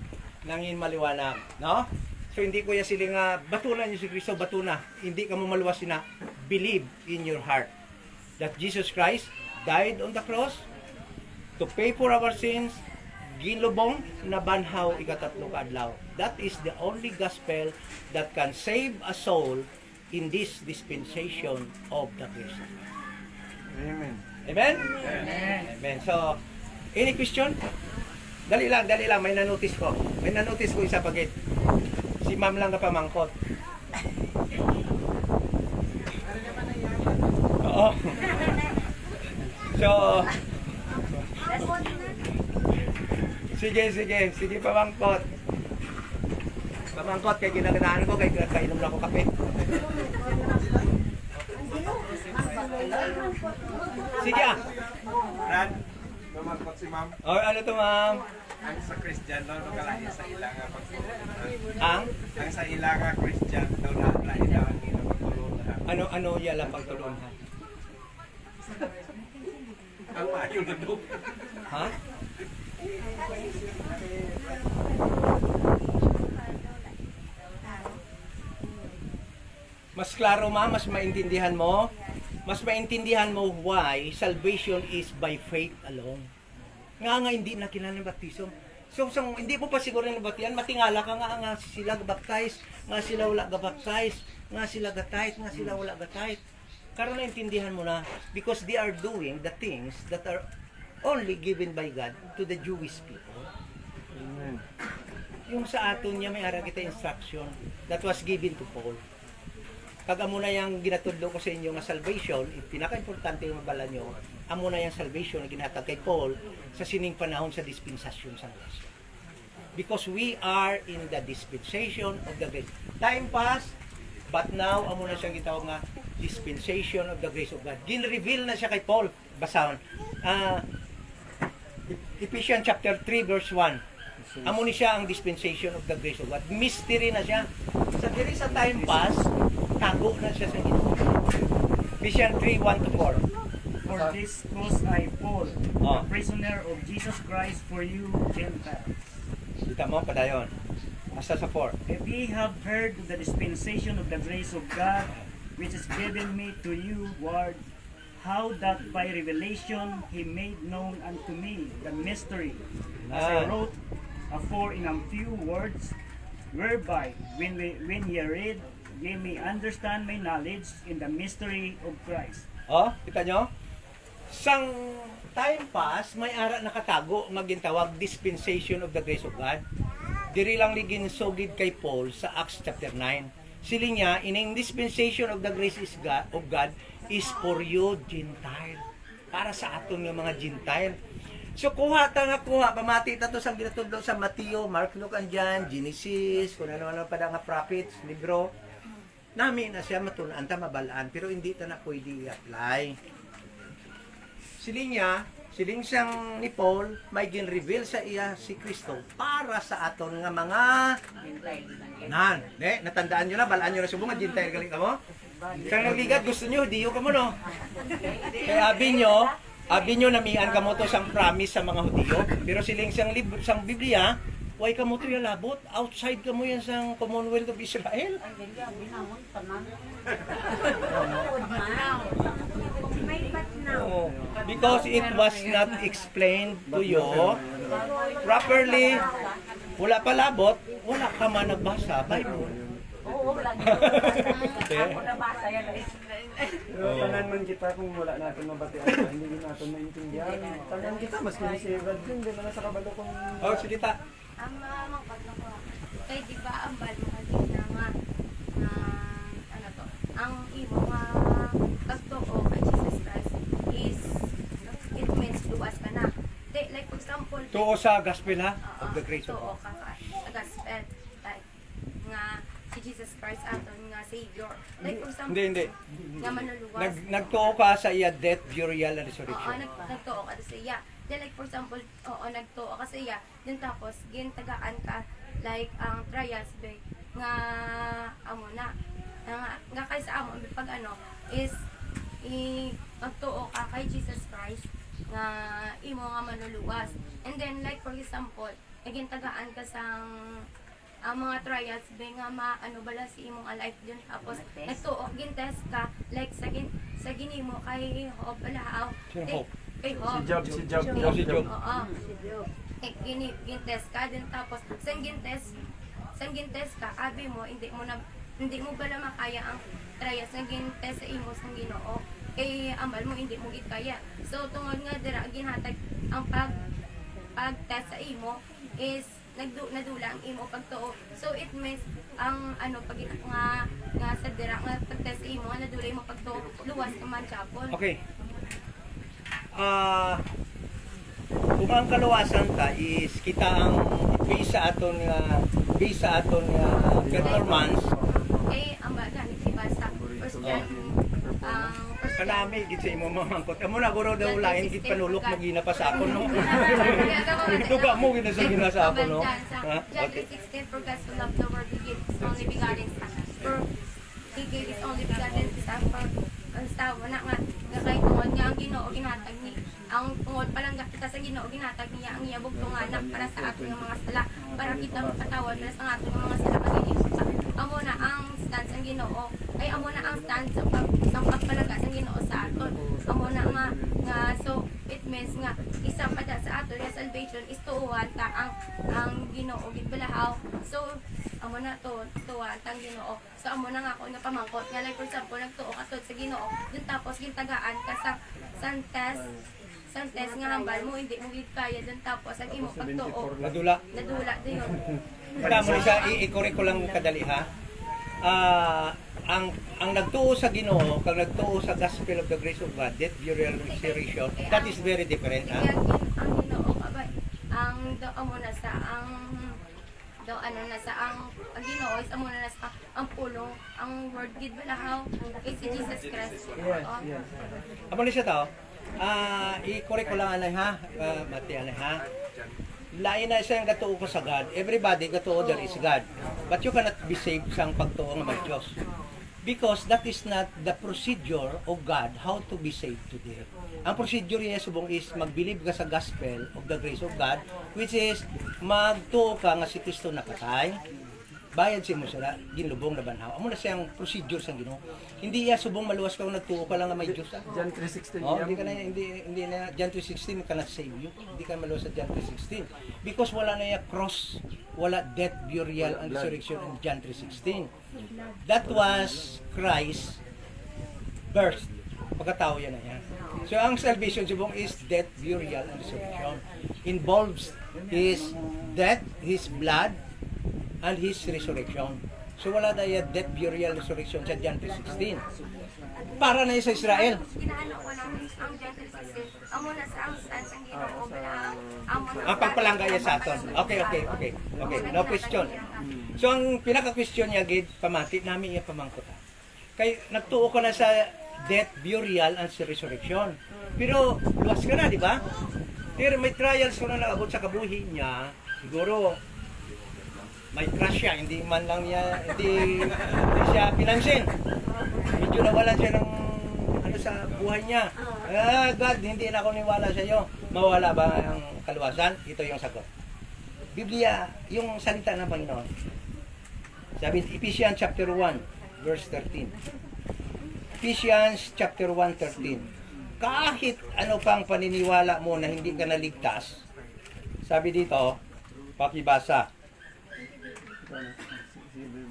nangin maliwanag. No? So, hindi ko ya sila nga, batunan niyo si Kristo, batuna. Hindi ka mo maluwas sina. Believe in your heart that Jesus Christ died on the cross to pay for our sins, ginlubong, nabanhaw, ikatatlo ka adlaw. That is the only gospel that can save a soul in this dispensation of the grace. Amen. Amen? Amen. So, any question? Dali lang, may nanotice ko. May nanotice ko isa pagit. Si ma'am lang na pamangkot. Oo. So, sige, pamangkot. Pamangkot, kay ginaganahan ko, kay kainom na ako kape. Sige ah. Brad, lumagpot si ma'am. O, ano to ma'am? Ang sa Christian daw, no, kalahi sa ilang nga pagtulungan. Ang? Ang sa ilang nga Christian daw, lahi daw ang ilang pagtulungan. Ano yala pagtulungan? Ang maayo na daw. Ha? Mas klaro mas maintindihan mo. Mas maintindihan mo why salvation is by faith alone. Nga hindi na kinahanglan baptism. So, hindi mo pa siguro nabatian, matingala ka nga sila gabaptize, nga sila wala gabaptize, nga sila gatayt, nga sila wala gatayt. Karon na intindihan mo na because they are doing the things that are only given by God to the Jewish people. Amen. Yung sa aton niya may ara kita instruction that was given to Paul. Kag amo na yang ginatudlo ko sa inyo nga salvation, pinaka-importante yung mabala nyo, amo na yang salvation na ginatag kay Paul sa sining panahon sa dispensasyon sa grace. Because we are in the dispensation of the grace. Time passed, but now amo na siyang gitawag nga dispensation of the grace of God. Gin-reveal na siya kay Paul. Basahon. Ephesians chapter 3 verse 1. Amo ni siya ang dispensation of the grace of God. Mystery na siya. Sa diri sa time pass, tago na siya sa Ginoo. Ephesians 3:1-4. For this cause I, Paul, Oh. a prisoner of Jesus Christ for you Gentiles. Kita mo padayon. Asa sa 4. If ye have heard of the dispensation of the grace of God, which is given me to you, ward, how that by revelation he made known unto me the mystery, as I wrote afore in a few words, whereby when ye read, ye may understand my knowledge in the mystery of Christ. Oh, kita nyo? Sang time pass, may ara nakatago nga gintawag dispensation of the grace of God. Diri lang ligin sugid kay Paul sa Acts chapter 9. Sili niya, ining dispensation of the grace of God is for you Gentile. Para sa aton nga mga Gentile. So kuha, pamati ta to sa ginatudlo sa Mateo, Mark, Luke, and John, Genesis, kung ano-ano pa nga prophets, libro. Nami na siya matunan ta mabalaan, pero hindi ta na pwede i-apply. Siling siyang ni Paul, may gin-reveal sa iya si Kristo para sa aton nga mga natandaan nyo na, balaan nyo na subong, Gentile galing ka mo? Siyang nagligat, gusto nyo, diyo ka mo no? Kaya abi nyo namian ka mo to sang promise sa mga Hudiyo, pero siling siyang Biblia, Why ka mo ito labot? Outside ka mo yan sa Commonwealth of Israel. Ay, ganyan, binangon, tanan. Tuod na. May bat na. Oh, because it was not explained to you properly. Wala pa labot, wala ka man nagbasa Bible. Oo, lagi. Ako nabasa yan. Pero tanan man kita kung wala natin mabatian, hindi natin maintindihan. Tanan kita, mas kinisirad din, di ba nasa kabalo kung... Oh, silita. Ang mga pagkako. Kay di ba ang bal mga gina nga ano to? Ang imo nga pagtuo kay Jesus Christ is it means luwas ka na. Like for example, Tuo sa gospel ha, of the grace of tuo God. ka sa gospel like nga si Jesus Christ aton nga Savior. Like for example, Hindi. nga manuluwas. Nagtuo ka sa iya death, burial, and Oo, resurrection. nagtuo ka sa iya. Then like for example, nagtuo ka sa iya. Then tapos, gintagaan ka like ang trials ba nga amo na. Nga kay sa amo pag ano is magtuo ka kay Jesus Christ nga imo nga manuluwas. And then like for example, gintagaan ka sa ang mga trials ba nga maano bala si imong life din tapos nagtuo gintest ka like sa ginimo kay Hope bala Sino Hope? kay Hope Si Job. Oh, si Job. oo gintest ka din tapos sang gintest ka abi mo hindi mo bala makaya ang trials nga gintest sa imo sang Ginoo kay amal mo hindi mo gid kaya so tungod nga dira ginhatag ang pag-test sa imo is nadula ang imo pagtuo. So it means ang ano pag nga sa dira nga pag-test imo nga nadula imo pagtuo luwas ka man chapon. Okay. Kung ang kaluwasan ka is kita ang based sa aton nga performance, Kay ang baga ni diba sa first John ang first John kanami gid sa imo mamangkot. Amo na guro daw lain gid panulok mo gina pa sa ako no. Tuga mo gid sa gina sa ako no. Ha? John Okay. 3:16 for God so loved the world he gave his only begotten son. For he gave his only begotten son for ang tawo na nga kay tungod nga ang Ginoo ginhatag ni ang tungod pa lang kita sa Ginoo ginhatag niya ang iyabog tunganak para sa aton nga mga sala para kita mapatawad para sa aton nga mga sala pagiging amo na ang stance ang Ginoo ay amo na ang stance sa pagpalaga sa Ginoo sa aton amo na nga so it means nga isa pa da sa aton nga salvation is tuuhan ta ang Ginoo gid balahaw so amo na tuuhan ta ang Ginoo so amo na nga ako nga pamangkot nga like for example nagtuo ka tod sa Ginoo dun tapos gintagaan ka sa test nga hambal mo hindi mo gid kaya dun tapos ang imo pagtuo Nadula. nadula dayon. Wala mo isa i-correct ko lang kadali ha. Ang nagtuo sa Ginoo, kag nagtuo sa gospel of the grace of God, death, burial, and resurrection, that is very different ha. Kaya ang Ginoo kabay ang amo na sa ang ang Ginoo is amo na sa ang pulong ang word gid balahaw is si Jesus Christ. Oo. Amo ni siya tao. I-correct ko lang anay ha. Mati anay ha. Lain na siya yung gatuo ko sa God. Everybody gatuo there is God. But you cannot be saved sa pagtuo ng Diyos. Because that is not the procedure of God how to be saved today. Ang procedure niya subong is mag-believe ka sa gospel of the grace of God, which is magtuo ka nga si Kristo nakatay, bayad si mo sila, ginlubong na banhaw. Amo na siyang procedure sa Ginoo. Hindi ya subong maluwas ka kung nagtuo ka lang nga may Diyos. John 3:16. Oh, hindi na John 3:16 cannot save you. Hindi ka maluwas sa John 3:16 because wala na yung cross, wala death, burial, and resurrection in John 3:16. That was Christ birth. Pagkatao yan na yan. So ang salvation subong is death, burial, and resurrection. Involves his death, his blood, and his resurrection. So wala na yung death, burial, resurrection sa John 3:16. Para na yun sa Israel. Ginaano ko lang ang John 3:16 amo na sa ang stance ang Ginoo balahaw amo na Ang pagpalangga yan sa aton. Okay. No question. So ang pinaka-question niya, gid, pamati namin yung pamangkot. Kay nagtuo ka na sa death, burial, and resurrection. Pero luwas ka na, di ba? Pero may trials ko na naabot sa kabuhi niya. Siguro may crush siya, hindi man lang niya, hindi siya pinansin. Medyo nawalan siya ng ano sa buhay niya. God, hindi na ako niwala sa iyo. Mawala ba ang kaluwasan? Ito yung sagot. Biblia, yung salita ng Panginoon. Sabi, Ephesians chapter 1, verse 13. Ephesians chapter 1, 13. Kahit ano pang paniniwala mo na hindi ka naligtas, sabi dito, pakibasa.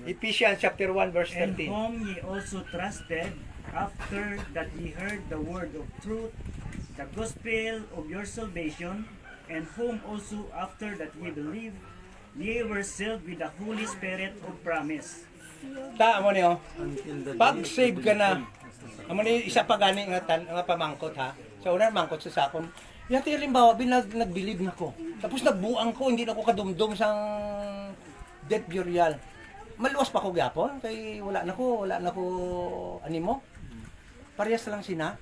Ephesians chapter 1, verse And 13. whom ye also trusted, after that ye heard the word of truth, the gospel of your salvation, and whom also after that ye believed, ye were sealed with the Holy Spirit of promise. Ta mo niyo, Until the pag day save of ka the na, end. amo ni isa pa gani nga pamangkot ha. Sa una mangkot sa sakon. Yati halimbawa nagbilib na ko. Tapos nagbuang ko, hindi na ako kadumdum sang death burial. Maluwas pa ko gyapon kay wala na ko animo. Parehas lang sina.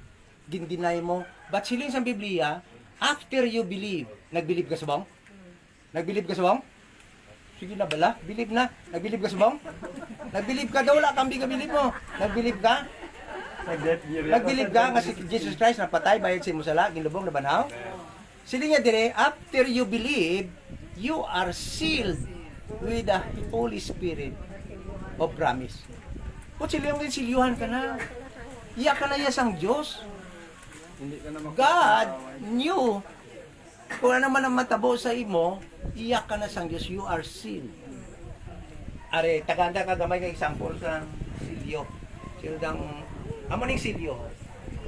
Gindinay mo. But siling sa Biblia, after you believe, nagbilib ka sa bang? Nagbilib ka sa bang? Sige na bala, bilib na. Nagbilib ka sa bang? Nagbilib ka daw, wala kang bigabilib mo. Nagbilib ka? Nagbilib ka nga si Jesus Christ napatay bayad sa imong sala, ginlubong na banhaw. Sili nga dire, after you believe, you are sealed with the Holy Spirit of promise. Kung sila yung silyuhan ka na, iya ka na yasang Diyos. Hindi ka na God knew kung ano man ang matabo sa imo, iyak ka na sang Diyos, you are sealed. Are, tagaanda ka gamay nga example sa silyo. Sildang, amo ning silyo.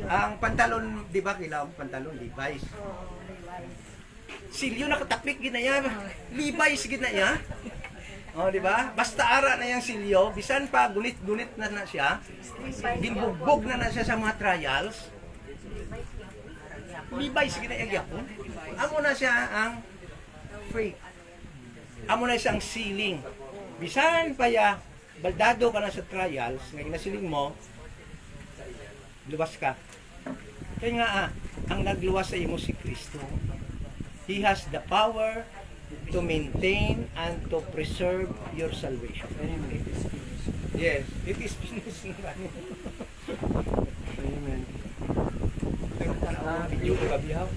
Ang pantalon, di ba kilaw? Pantalon, Levi's. Silyo nakatakpik ginaya, Levi's ginaya. Oh, di ba? Basta ara na yung silyo, bisan pa gunit-gunit na siya, ginbugbog na siya sa mga trials. Levi's ginaya gyapon. Amo na siya ang faith. Amo na siyang sealing. Bisan pa ya, baldado ka na sa trials, nga ginasiling mo, luwas ka. Kaya nga ang nagluwas sa imo si Kristo. He has the power to maintain and to preserve your salvation. Yes, it is finished. Amen. Video ka biyaw.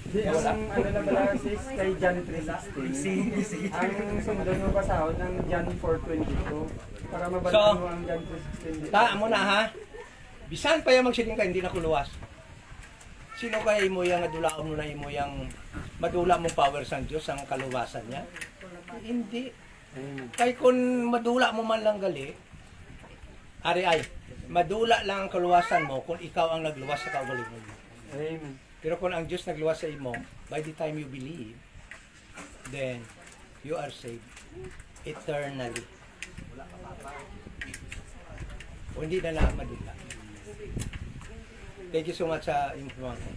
Di, ang ano na pala sis, kay John 3:16. Ang sundan mo pasahod ng John 4:22. Para mabalikan mo ang John 3:16. Ta mo na ha. Bisan pa yung magsiling ka hindi na kuluwas. Sino kaya imo yang adulaon mo na imo yang madula mong power sa Dios ang kaluwasan niya? Hindi. Amen. Kay kung madula mo man lang gali, ay, madula lang ang kaluwasan mo kung ikaw ang nagluwas sa kaugalingon mo. Amen. Pero kung ang Diyos nagluwas sa imo, by the time you believe, then you are saved eternally. O hindi na lang madula. Thank you so much sa information.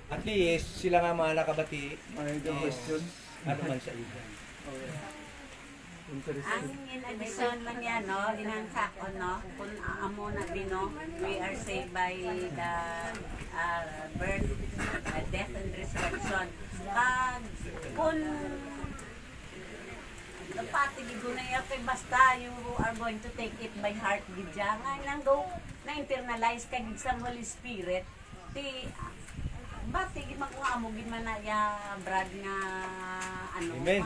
At least, sila nga mga nakabati May is question. ano man sa iyo. Interesting. Ang in addition man yan, no, inang sakon, no, kung amo na din, no, we are saved by the birth, death, and resurrection. Kung pati gido na yan, basta you are going to take it by heart, gidya nga, nang go, na-internalize ka gid sa Holy Spirit, ti, bati gid magungamo gid man na ya brad nga ano Amen.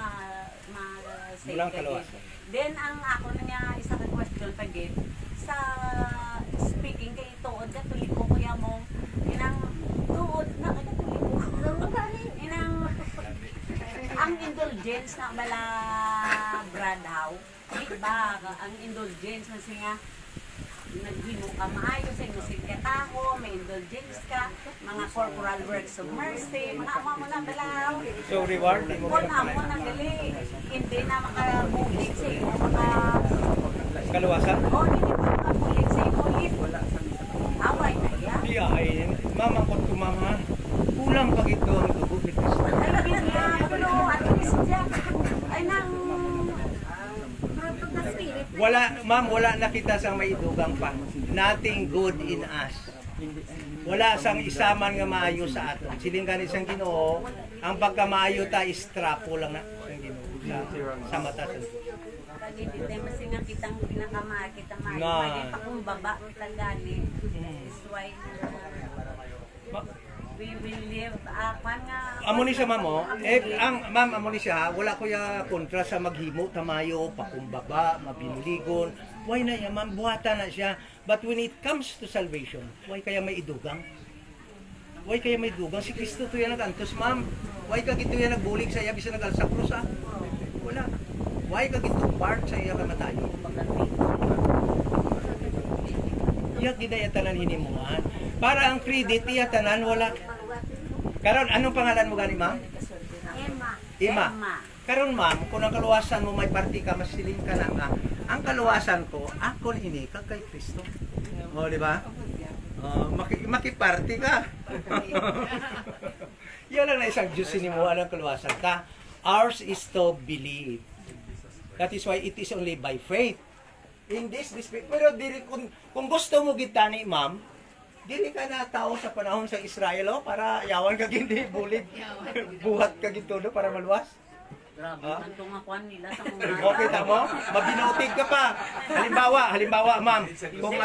save Walang ka gid. kalawasan. Then ang ako na niya isa ka question pa gid sa speaking kay tuod katulik ko kuya mo inang tuod na katulik ko inang ang indulgence na bala brad how di ba ang indulgence na siya naghimo ka maayo sa imusig ka taho, may indulgence ka, mga corporal works of mercy, mga ama mo na balaw. So reward, di mo Kung amo nang gali, hindi na makabulig sa iyo, mga kaluwasan? hindi na makabulig sa iyo, away na yan. Di ay, mamangkot ko mama. Kulang pag ito ang dugo ni Kristo. Ay, hindi pero at least dyan, ay nang Fruit of the Spirit. Wala, ma'am, wala na kita sang maidugang pa. Nothing good in us. Wala sang isaman nga maayo sa aton. Siling ganit sang Ginoo, ang pagkamaayo ta is trapo lang na sang Ginoo sa mata sa Diyos. pag-ibig tayo masinga kitang pinakama, kita maayo. Nga. Pwede pa kung baba kita gani. Is why Ma- we will live, kwan nga. Amo ni siya, ma'am, oh. Ma'am, amo ni siya, wala ko ya kontra sa maghimo, tamayo, pakumbaba, mabinligon. Why na yan, ma'am? Buhata na siya. But when it comes to salvation, why kaya may idugang? Why kaya may dugang? Si Kristo to yan nagantos, ma'am. Why ka gito yan nagbulig sa iya, bisa nagalsa krus, ha? Wala. Why ka gito part sa iya kamatayo? Iya ginayatanan hinimuan. Para ang credit, iya tanan, wala. Karon, anong pangalan mo gani, ma'am? Ima. Karon, ma'am, kung ang kaluwasan mo may party ka, masiling ka na nga. Ang kaluwasan ko, ako ini ka kay Kristo. O, di ba? Makiparty ka. Yan lang na isang Diyos sinimuan ng kaluwasan ka. Ours is to believe. That is why it is only by faith. In this, pero diri, kung gusto mo gitani, ma'am, dili ka na tao sa panahon sa Israel, oh, para yawan ka gindi, bulig, buhat ka ginto para maluwas. Grabe, nandun nga kwan nila sa mga... Okay, tamo? Mabinautig ka pa. Halimbawa, ma'am, kung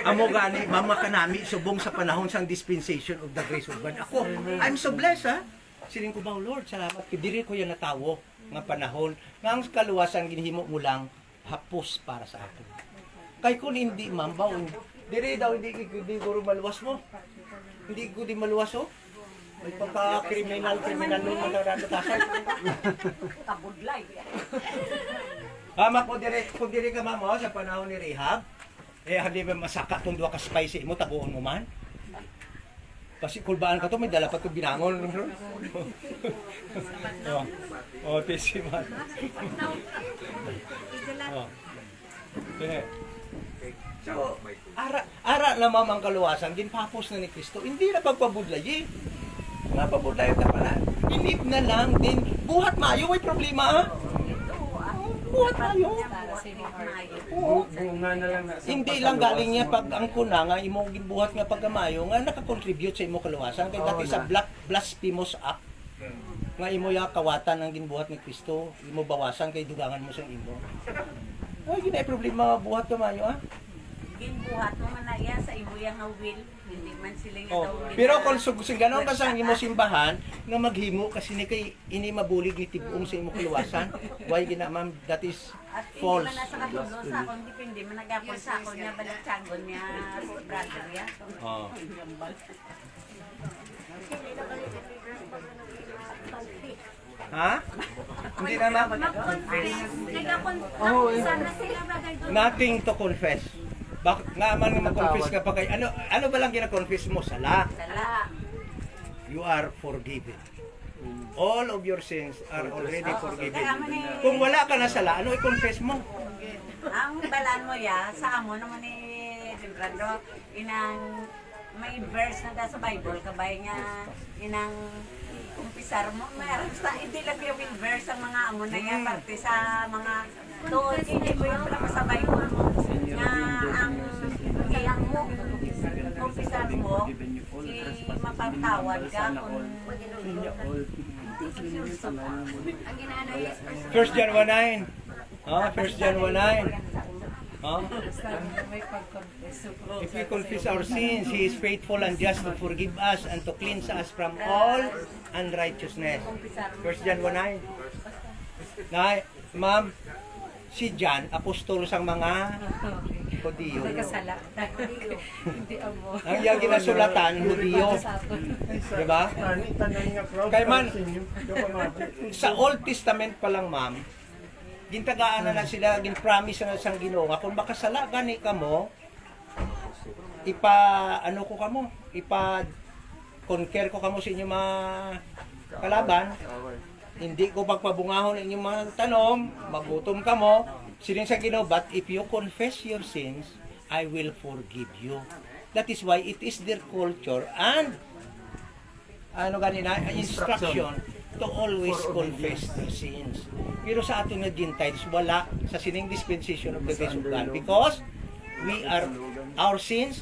amo gani, mama kanami, subong sa panahon sang dispensation of the grace of God. Ako, I'm so blessed, ha? Siling ko ba, Lord, salamat. Diri ko yan natawo nga panahon. Nga ang kaluwasan, ginhimo mo lang, hapos para sa akin. Kay kung hindi, ma'am, ba, diri daw, hindi guro maluwas mo. Hindi ko di maluwas, oh. May pagka-criminal nung magkakatasan. Kabudlay. Mama, kung diri ka, ma'am, oh, sa panahon ni Rehab, hindi ba masaka itong duwa ka spicy mo, tabuon mo man? Kasi kulbaan ka to, may dala pa itong binangon. Tisi man. So, ara na ma'am ang kaluwasan, ginpapos na ni Kristo, hindi na pagpabudlay, eh. Napabudlay ka pala. Inip na lang din. Buhat mayo, may problema, ha? Buhat mayo. Oo. Bunga na lang na. Hindi lang galing niya pag ang kuna nga, imo ginbuhat nga pagkamayo, nga nakakontribute sa imo kaluwasan. Kaya dati sa blasphemous act, nga imo ya kawatan ang ginbuhat ni Kristo, imo bawasan kay dugangan mo sa imo. Ay, ginay problema buhat kamayo, ha? Ginbuhat mo man na iya sa imo yang nga will. Hindi man sila nga Oh, daw. pero kung ganon ka sa imo simbahan nga maghimo kasi ni kay ini mabulig ni tibong sa imo kaluwasan. Why gina ma'am, that is At hindi false. man nasa katulo sa akong depende man nagapon sa akong niya baliktsagon niya brother ya. Oh. Ha? Hindi na ma'am. Sana sila, brother, doon. Nothing to confess. Bakit nga man mag-confess ka pa kay ano ba lang gina-confess mo? Sala. Sala. You are forgiven. All of your sins are already forgiven. Kaya man Kung wala ka na sala, ano i-confess mo? ang balaan mo ya sa amo naman ni Brando inang may verse na da sa Bible kabay nga inang umpisar mo mayroon sa hindi lang yung verse ang mga amo na yan parte sa mga doon hindi mo yung pala sa Bible mo nga ang iyang mo umpisar mo mapatawad ka kung Ang ginaano is 1 John 1:9. 1 John 1:9. If we confess our sins, He is faithful and just to forgive us and to cleanse us from all unrighteousness. 1 John 1:9. Nay, ma'am, si John, apostol sang mga Hudiyo. nagkasala hindi amo Ang iyang ginasulatan, Hudiyo. Diba? Kay man, sa Old Testament pa lang, ma'am, gintagaan na sila, gin-promise na sang Ginoo nga kung makasala gani kamo, conquer ko kamo sa inyong mga kalaban. Hindi ko pagpabungahon ang inyong mga tanom, magutom kamo. Siling sa Ginoo, but if you confess your sins, I will forgive you. That is why it is their culture and instruction to always confess their sins. Pero sa ating na Gentiles, wala sa sining dispensation of the grace of God because our sins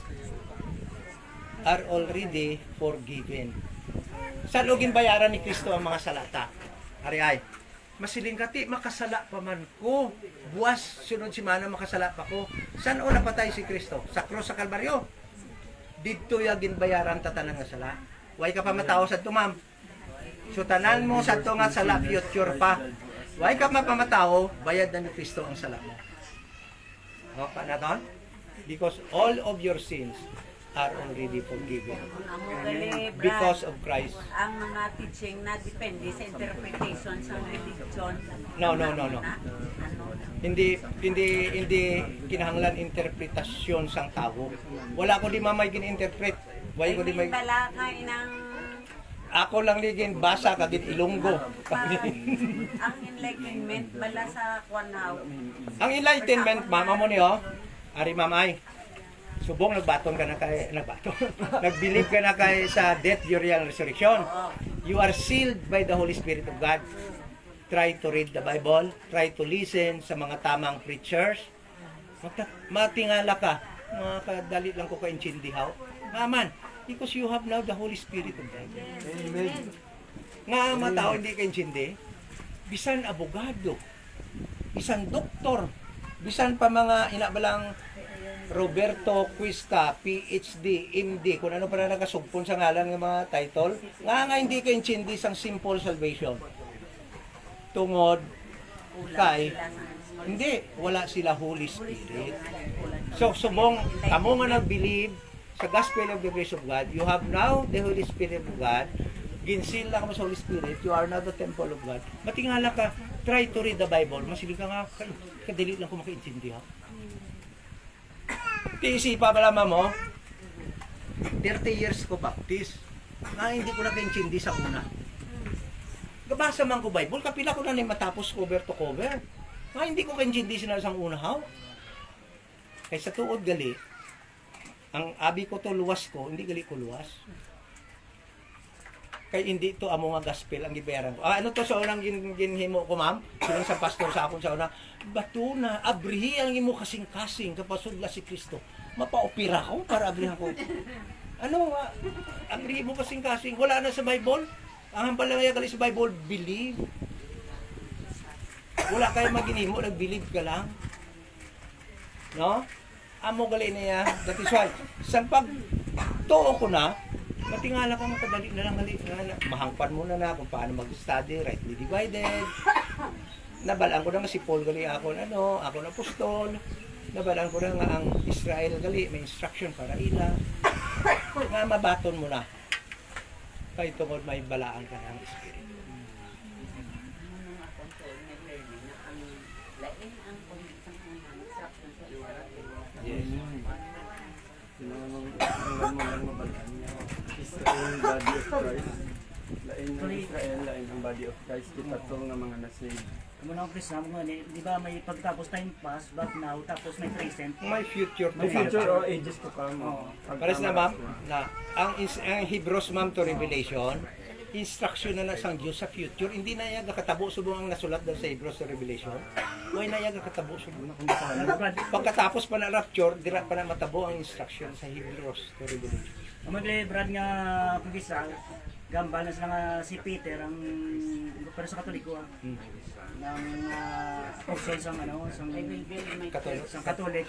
are already forgiven. Sa lugin bayaran ni Kristo ang mga salata. Ari masiling kati, makasala pa man ko. Buwas, sunod si mana makasala pa ko. Saan o napatay si Kristo? Sa cross sa Kalbaryo. dito ya ginbayaran tatanang nga sala. Way ka pa matao sa to, ma'am. So tanan mo sa to nga sala future pa. Way ka mapamatao, bayad na ni Kristo ang sala mo. No, panaton? Because all of your sins are already forgiven Amo gali, Brad. because of Christ. Ang mga teaching na depende sa interpretation sa religion. No. Ano? Hindi kinahanglan interpretasyon sang tao. Wala ko di mamay gin-interpret. Why ko di may Bala ka inang ako lang ligin basa kagit Ilonggo. ang enlightenment bala sa kwanaw. Ang enlightenment, mama mo niyo, ari mamay. Subong nagbaton ka na kay nagbilib ka na kay sa death, burial, and resurrection. You are sealed by the Holy Spirit of God. Try to read the Bible, try to listen sa mga tamang preachers. Matingala ka, mga kadali lang ko ka-intindihaw. Maman, because you have now the Holy Spirit of God. Amen. Nga matao hindi ka-intindi, bisan abogado, bisan doktor, bisan pa mga inabalang Roberto Cuesta, PhD, MD, kung ano pa na nakasugpon sa ngalan ng mga title, nga hindi ka-intindi sang simple salvation. Tungod kay hindi wala sila Holy Spirit. So subong kamo nga nag-believe sa gospel of the grace of God, you have now the Holy Spirit of God. Ginsil lang mo sa Holy Spirit, you are now the temple of God. Matingala ka, try to read the Bible. Masigil ka nga, kadali lang ko makaintindi ha. Tiisipa pala mo, 30 years ko baptist. Na hindi ko nakaintindi sa una. Gabasa man ko Bible, kapila ko na matapos cover to cover. Hindi ko kaintindi sila sa una haw. Kaya sa tuod gali, ang abi ko to luwas ko, hindi gali ko luwas. Kaya hindi to amo nga gospel ang gibayaran ko. Ano to sa unang ginhimo ko, ma'am? Silang sa pastor sa akon sa una, bato na, abrihi ang imo kasing-kasing kapasod la si Kristo. Mapaopera ko para abrihan ko. Ano nga? Abrihi mo kasing-kasing. Wala na sa Bible? Ang hampalaya gali sa Bible, believe. Wala kayo maginimo, nag-believe ka lang. No? Amo gali niya. That is why, sa pag tuo ko na, matingala ka mga kadali na lang gali. Mahangpan mo na kung paano mag-study, rightly divided. Nabalaan ko na nga si Paul gali ako na apostol. Nabalaan ko na nga ang Israel gali, may instruction para ila. Nga mabaton mo na. Kaya tungod may balaan ka ng Spirit. Yes. Ang lang mabalaan niya. Israel, body of Christ. Lain ng Israel, lain ang body of Christ. Kita to nga mga nasave. Muna ang Chris na mga di ba may pagtapos time pass, but now, tapos may present. May future to May come. future or ages to come. Oo. Pares na ma'am, na ang Hebrews ma'am to Revelation, instruction na sang Diyos sa future, hindi na yaga katabo subong ang nasulat daw sa Hebrews to Revelation. Why na yaga katabo subong na kung saan. Pagkatapos pa na rapture, dira pa na matabo ang instruction sa Hebrews to Revelation. Ang Brad nga pagkisa, gambal na sila nga si Peter, ang pero sa Katoliko ng apostle sa Katolik. sa Katolik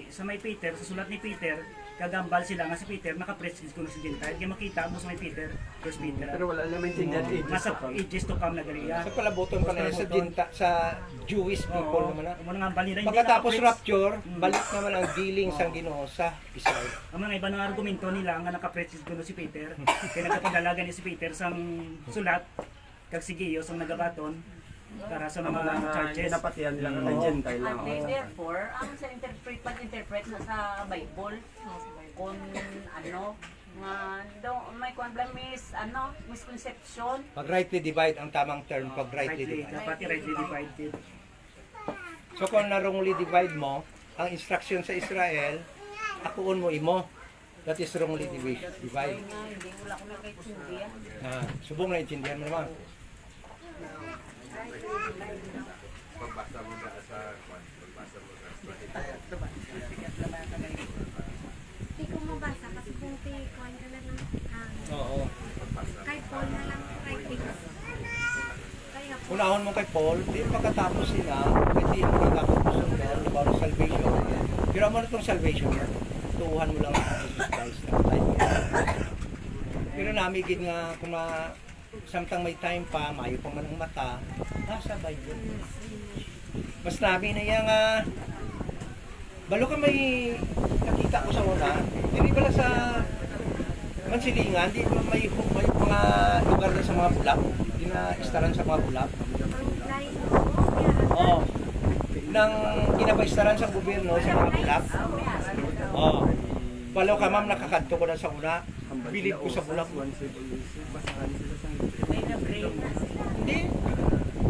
sa may Peter, sa sulat ni Peter, kagambal sila nga si Peter naka-preach ko na si Gentile, kaya makita mo sa may Peter, First Peter. Pero wala naman maintindihan ages Nasa to come. ages to come na gali. Sa palaboton pa na yan sa Jewish people naman na. Ang mga gambal nila, hindi Pagkatapos naka-preach. rapture, balik naman ang dealing sang Ginoo sa Israel. Ang mga iba ng argumento nila nga naka-preach ko na si Peter, kaya nagkapadalaga ni si Peter sang sulat, kag si Gio sang nagabaton, para sa mga charges. Pinapatihan nila kay Gentile lang. And therefore, ang sa pag-interpret na sa Bible, kung nga may compromise, misconception. Pag rightly divide, ang tamang term, pag rightly divide. Dapat i-rightly divided. So kung na-wrongly divide mo, ang instruction sa Israel, akuon mo imo. That is wrongly divide. Kaya nga, hindi wala ko nakaitindihan. Subong na intindihan mo naman. Hindi ko mabasa kasi kung kuhan ka na lang. Oo. Kay Paul na lang writing. Kaya po. Unahon mo kay Paul, di pagkatapos sila, kasi yung pagkatapos mo about salvation. Pero mo na itong salvation. gustuhan mo lang ang Jesus Christ. Pero namigid nga kung samtang may time pa, mayo pa man ang mata, nasa Bible. Mas namin na yan nga, balo ka may nakita ko sa una, hindi pala sa Mansilingan, di ba may mga lugar na sa mga bulak, di na istaran sa mga bulak. Oo. Nang ginabaistaran sa gobyerno sa mga bulak. Oo. Balo ka ma'am, nakakadto ko na sa una, bilib ko sa bulak. Hindi.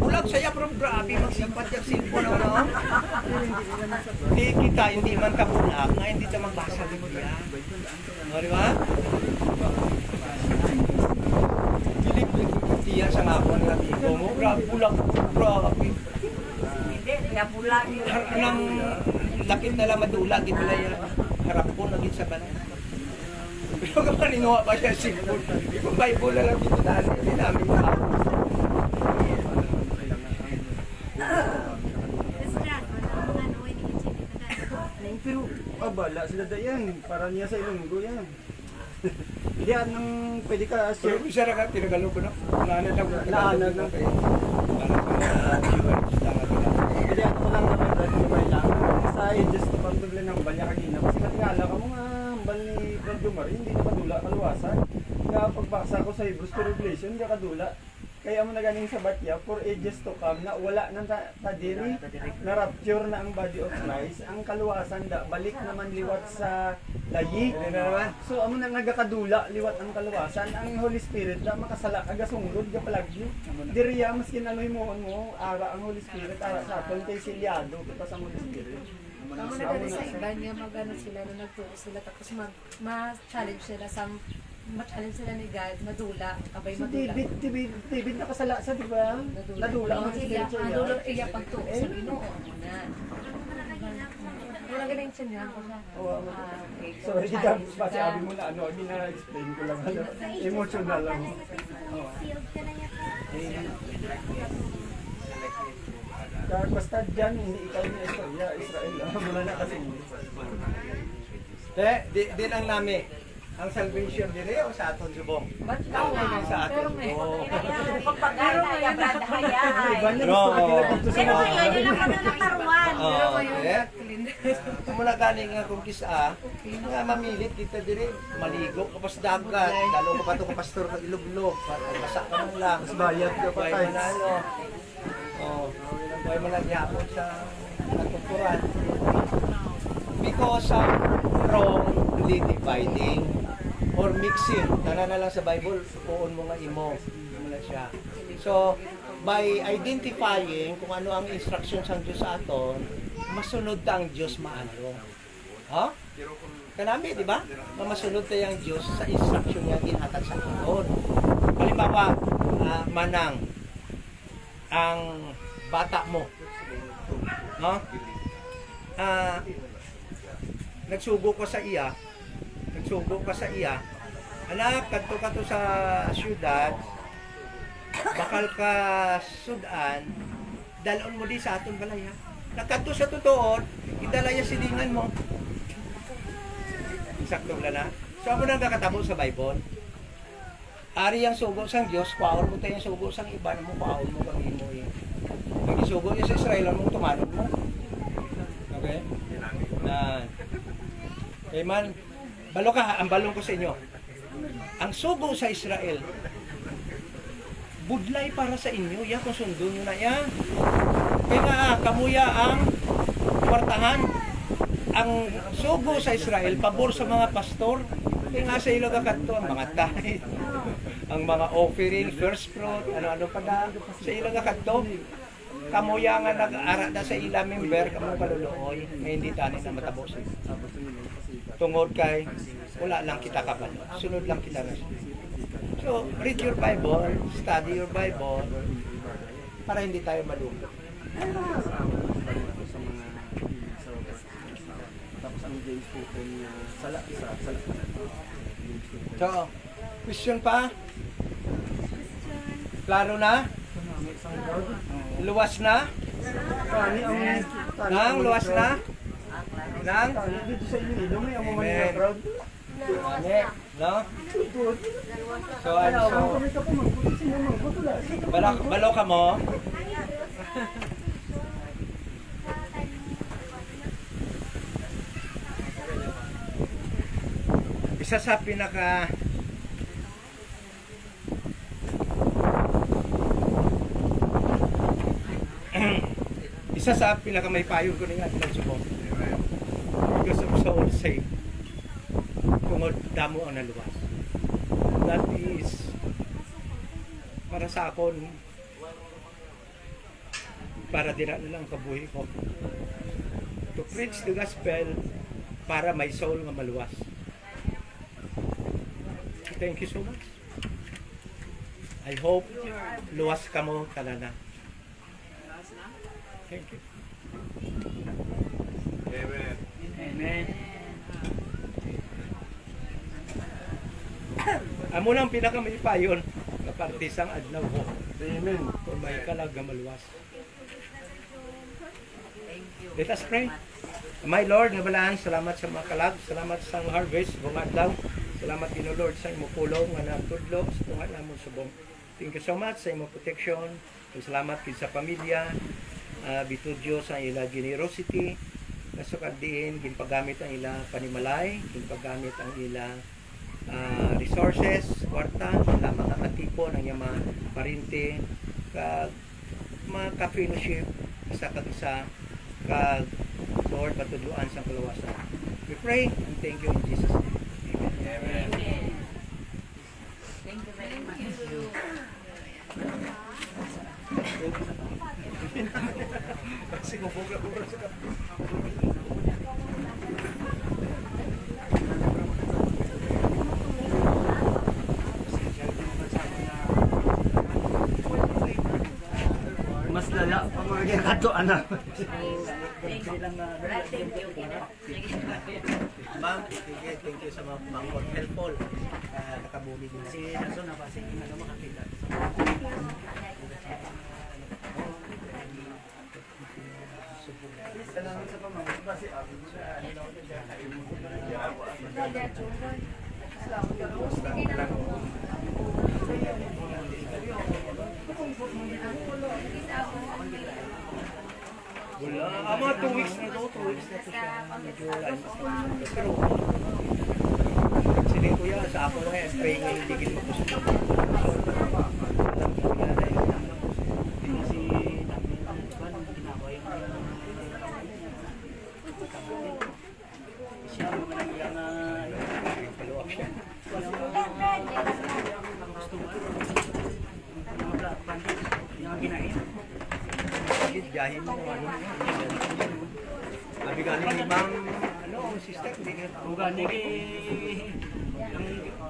Bulag saya pero grabe magsipat yung cellphone na ano. Hindi kita, hindi man ka bulag, nga hindi ka magbasa Biblia. O, di ba? Bilib tiya sa nga ako ng amigo mo. Grabe, bulag, grabe. Hindi, nabulag yun. Nang lakit na lang madulag, ito lang yan. Harap ko, naging sa banan. Pero kapag ninuha pa siya cellphone, yung Bible na lang dito dahil hindi namin na. Pero abala sila dayan, para niya sa Ilonggo yan. Hindi anong pwede ka Pero bisa na ka, tinagalo ko na. Naanad lang. Naanad lang. Para sa mga viewers lang ako lang. Hindi ako lang naman Brad Jumar lang. Sa just to pagdubli ng balya kagina. Kasi natingala ka mo nga bal ni Brad Jumar, hindi nakadula kaluwasan. Nga pagbaksa ko sa Hebrews to Revelation, hindi kadula. Kaya mo na ganing sa batya, for ages to come, na wala nang tadiri, na rapture na ang body of Christ, ang kaluwasan da, balik naman liwat sa layi. So, amo na nagakadula, liwat ang kaluwasan, ang Holy Spirit da, makasala, agasungrod, gapalagyo. Diriya, maskin ano'y mo, ara ang Holy Spirit, ara sa aton, kay silyado, kita sa Holy Spirit. Tama na gani sa iba niya mag-ano sila na nagturo sila tapos ma-challenge sila sa ma-challenge sila ni God, madula, kabay Si madula. David nakasala sa, di ba? Nadula ang iya, spiritual madula niya. iya pagtuo sa Ginoo na. Wala galing siya ko siya. Oo, Okay. sorry, kita sabi mo na ano, gina-explain ko lang, ano, emotional lang. Kaya basta dyan, hindi ikaw ni Israel, mula na kasi. Di lang namin. Ang salvation dire o sa aton subong? Ba't tao na Sa aton pero ngayon, subong. Pagpagay na yung brada hayay. Iba na Pero, gusto ka nila dito sa Pero mga ngayon, yun ang nakaruan. Oo, eh. Mula galing nga kung kisa, nga mamilit kita dire, maligo ka pas dagat, lalo ka pa ito ka pastor ka iluglog, basa ka man lang. Mas bayad ka pa Buhay tayo. mo na ano. Oh, buhay mo na gihapon sa natuturan. Because of wrongly dividing or mixing, tara na lang sa Bible, puon mo nga imo na siya. So, by identifying kung ano ang instructions ng Diyos sa aton, masunod ta ang Diyos maano. Ha? Kanami, di ba? Masunod tayo ang Diyos sa instruction niya ginhatag sa aton. Halimbawa, manang, ang bata mo, no? Nagsugo ka sa iya, anak, kadto ka to sa syudad, bakal ka sudan, dalon mo di sa aton balaya. Nakadto sa tutuon, idalaya silingan mo. Sakto na. So, ako nang kakatabo sa Bible. Ari ang sugo sang Diyos, kwaon mo tayo ang sugo sang iba mo, kwaon mo kang imo eh. Pag isugo niya sa Israel, mo tumanong mo. Okay? Na. Eh man, balo ka, ang balong ko sa inyo. Ang sugo sa Israel, budlay para sa inyo, ya kung sundo nyo na yan. Kaya nga, kamuya ang kwartahan. Ang sugo sa Israel, pabor sa mga pastor. Kaya nga sa ilog akanto, ang mga tithe, ang mga offering, first fruit, ano-ano pa na. Sa ilog akanto, kamuya nga nag-ara na sa ila member, kamong kaluluoy, may hindi tanin na matapos. Tungod kay, wala lang kita kabalo. Sunod lang kita na. So, read your Bible, study your Bible, para hindi tayo malungkot. Tapos ang James Putin na sala. So, question pa? Klaro na? Luwas na? Kani ang Nang luwas na? Nang? Dito sa Iloilo, may ang mga Amen. crowd. Naluwas na. No? Naluwas na. So, ano, so, Kami ka po, magpulit siya naman. Batula. balo ka mo? Isa sa pinaka isa sa pinaka may payo ko na nga subong because of soul save kung damo ang naluwas, that is para sa akon para dira na lang kabuhi ko to preach the gospel para may soul nga maluwas. Thank you so much. I hope luwas ka mo talana. Thank you. Amen. Amen. Amo lang pinaka may payon nga partisang adlaw ko Amen. kung may kalag nga maluwas. Let us pray. My Lord, nabalaan, salamat sa mga kalag, salamat sa harvest, bunga adlaw. Salamat din, O Lord, sa imo pulong nga nagtudlo sa tunga namon subong. Thank you so much sa imo protection. Salamat din sa pamilya. Bitudyo sa ila generosity. Nasukad din, ginpagamit ang ila panimalay, ginpagamit ang ila resources, kwarta, sila mga katipon, ang iyang mga parinte, kag mga ka-fellowship, isa kag isa, kag Lord, patudluan sa kalawasan. We pray and thank you in Jesus' name. Amen. Thank you very much. Mas lala pa mga kato anak. Thank you. Ma'am, thank you sa mga helpful nakabuli din Si Naso na pa si ano makakita. Salamat sa pamamagitan kasi ako sa Wala. Mga 2 weeks na to. 2 weeks na to siya. Medyo pero siling ko yan sa ako na yan. Pray nga yung tigil mo po siya. Alam ko yan na yun. Si namin kinaway siya mo man lang Paluwak siya. gusto mo. Mga black bandits yung ginain. Jahin mo ano. Abi galing ni ma'am ano sister hindi ka Ugan ni ang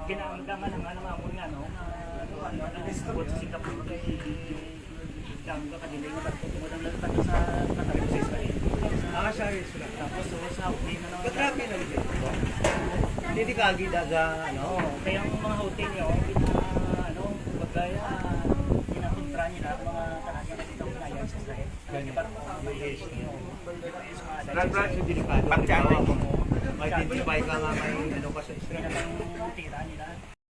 kinaamdaman ng ano nga mo nga no. Ano si kapag kay dam ka kanila nga pagtutungo ng lalpan sa katabi sa Israel. sorry sila. Tapos sa hotel na naman. Katrapi na rin. Hindi ka daga ano. Kaya ang mga hotel niyo, ano, pagkaya kinakontra niya na mga kanasya na dito ngayon sa Israel. Kaya parang may Brad, hindi delikado. Pagkakit. May identify ka nga may ano ka sa Israel. Yan ang tira nila.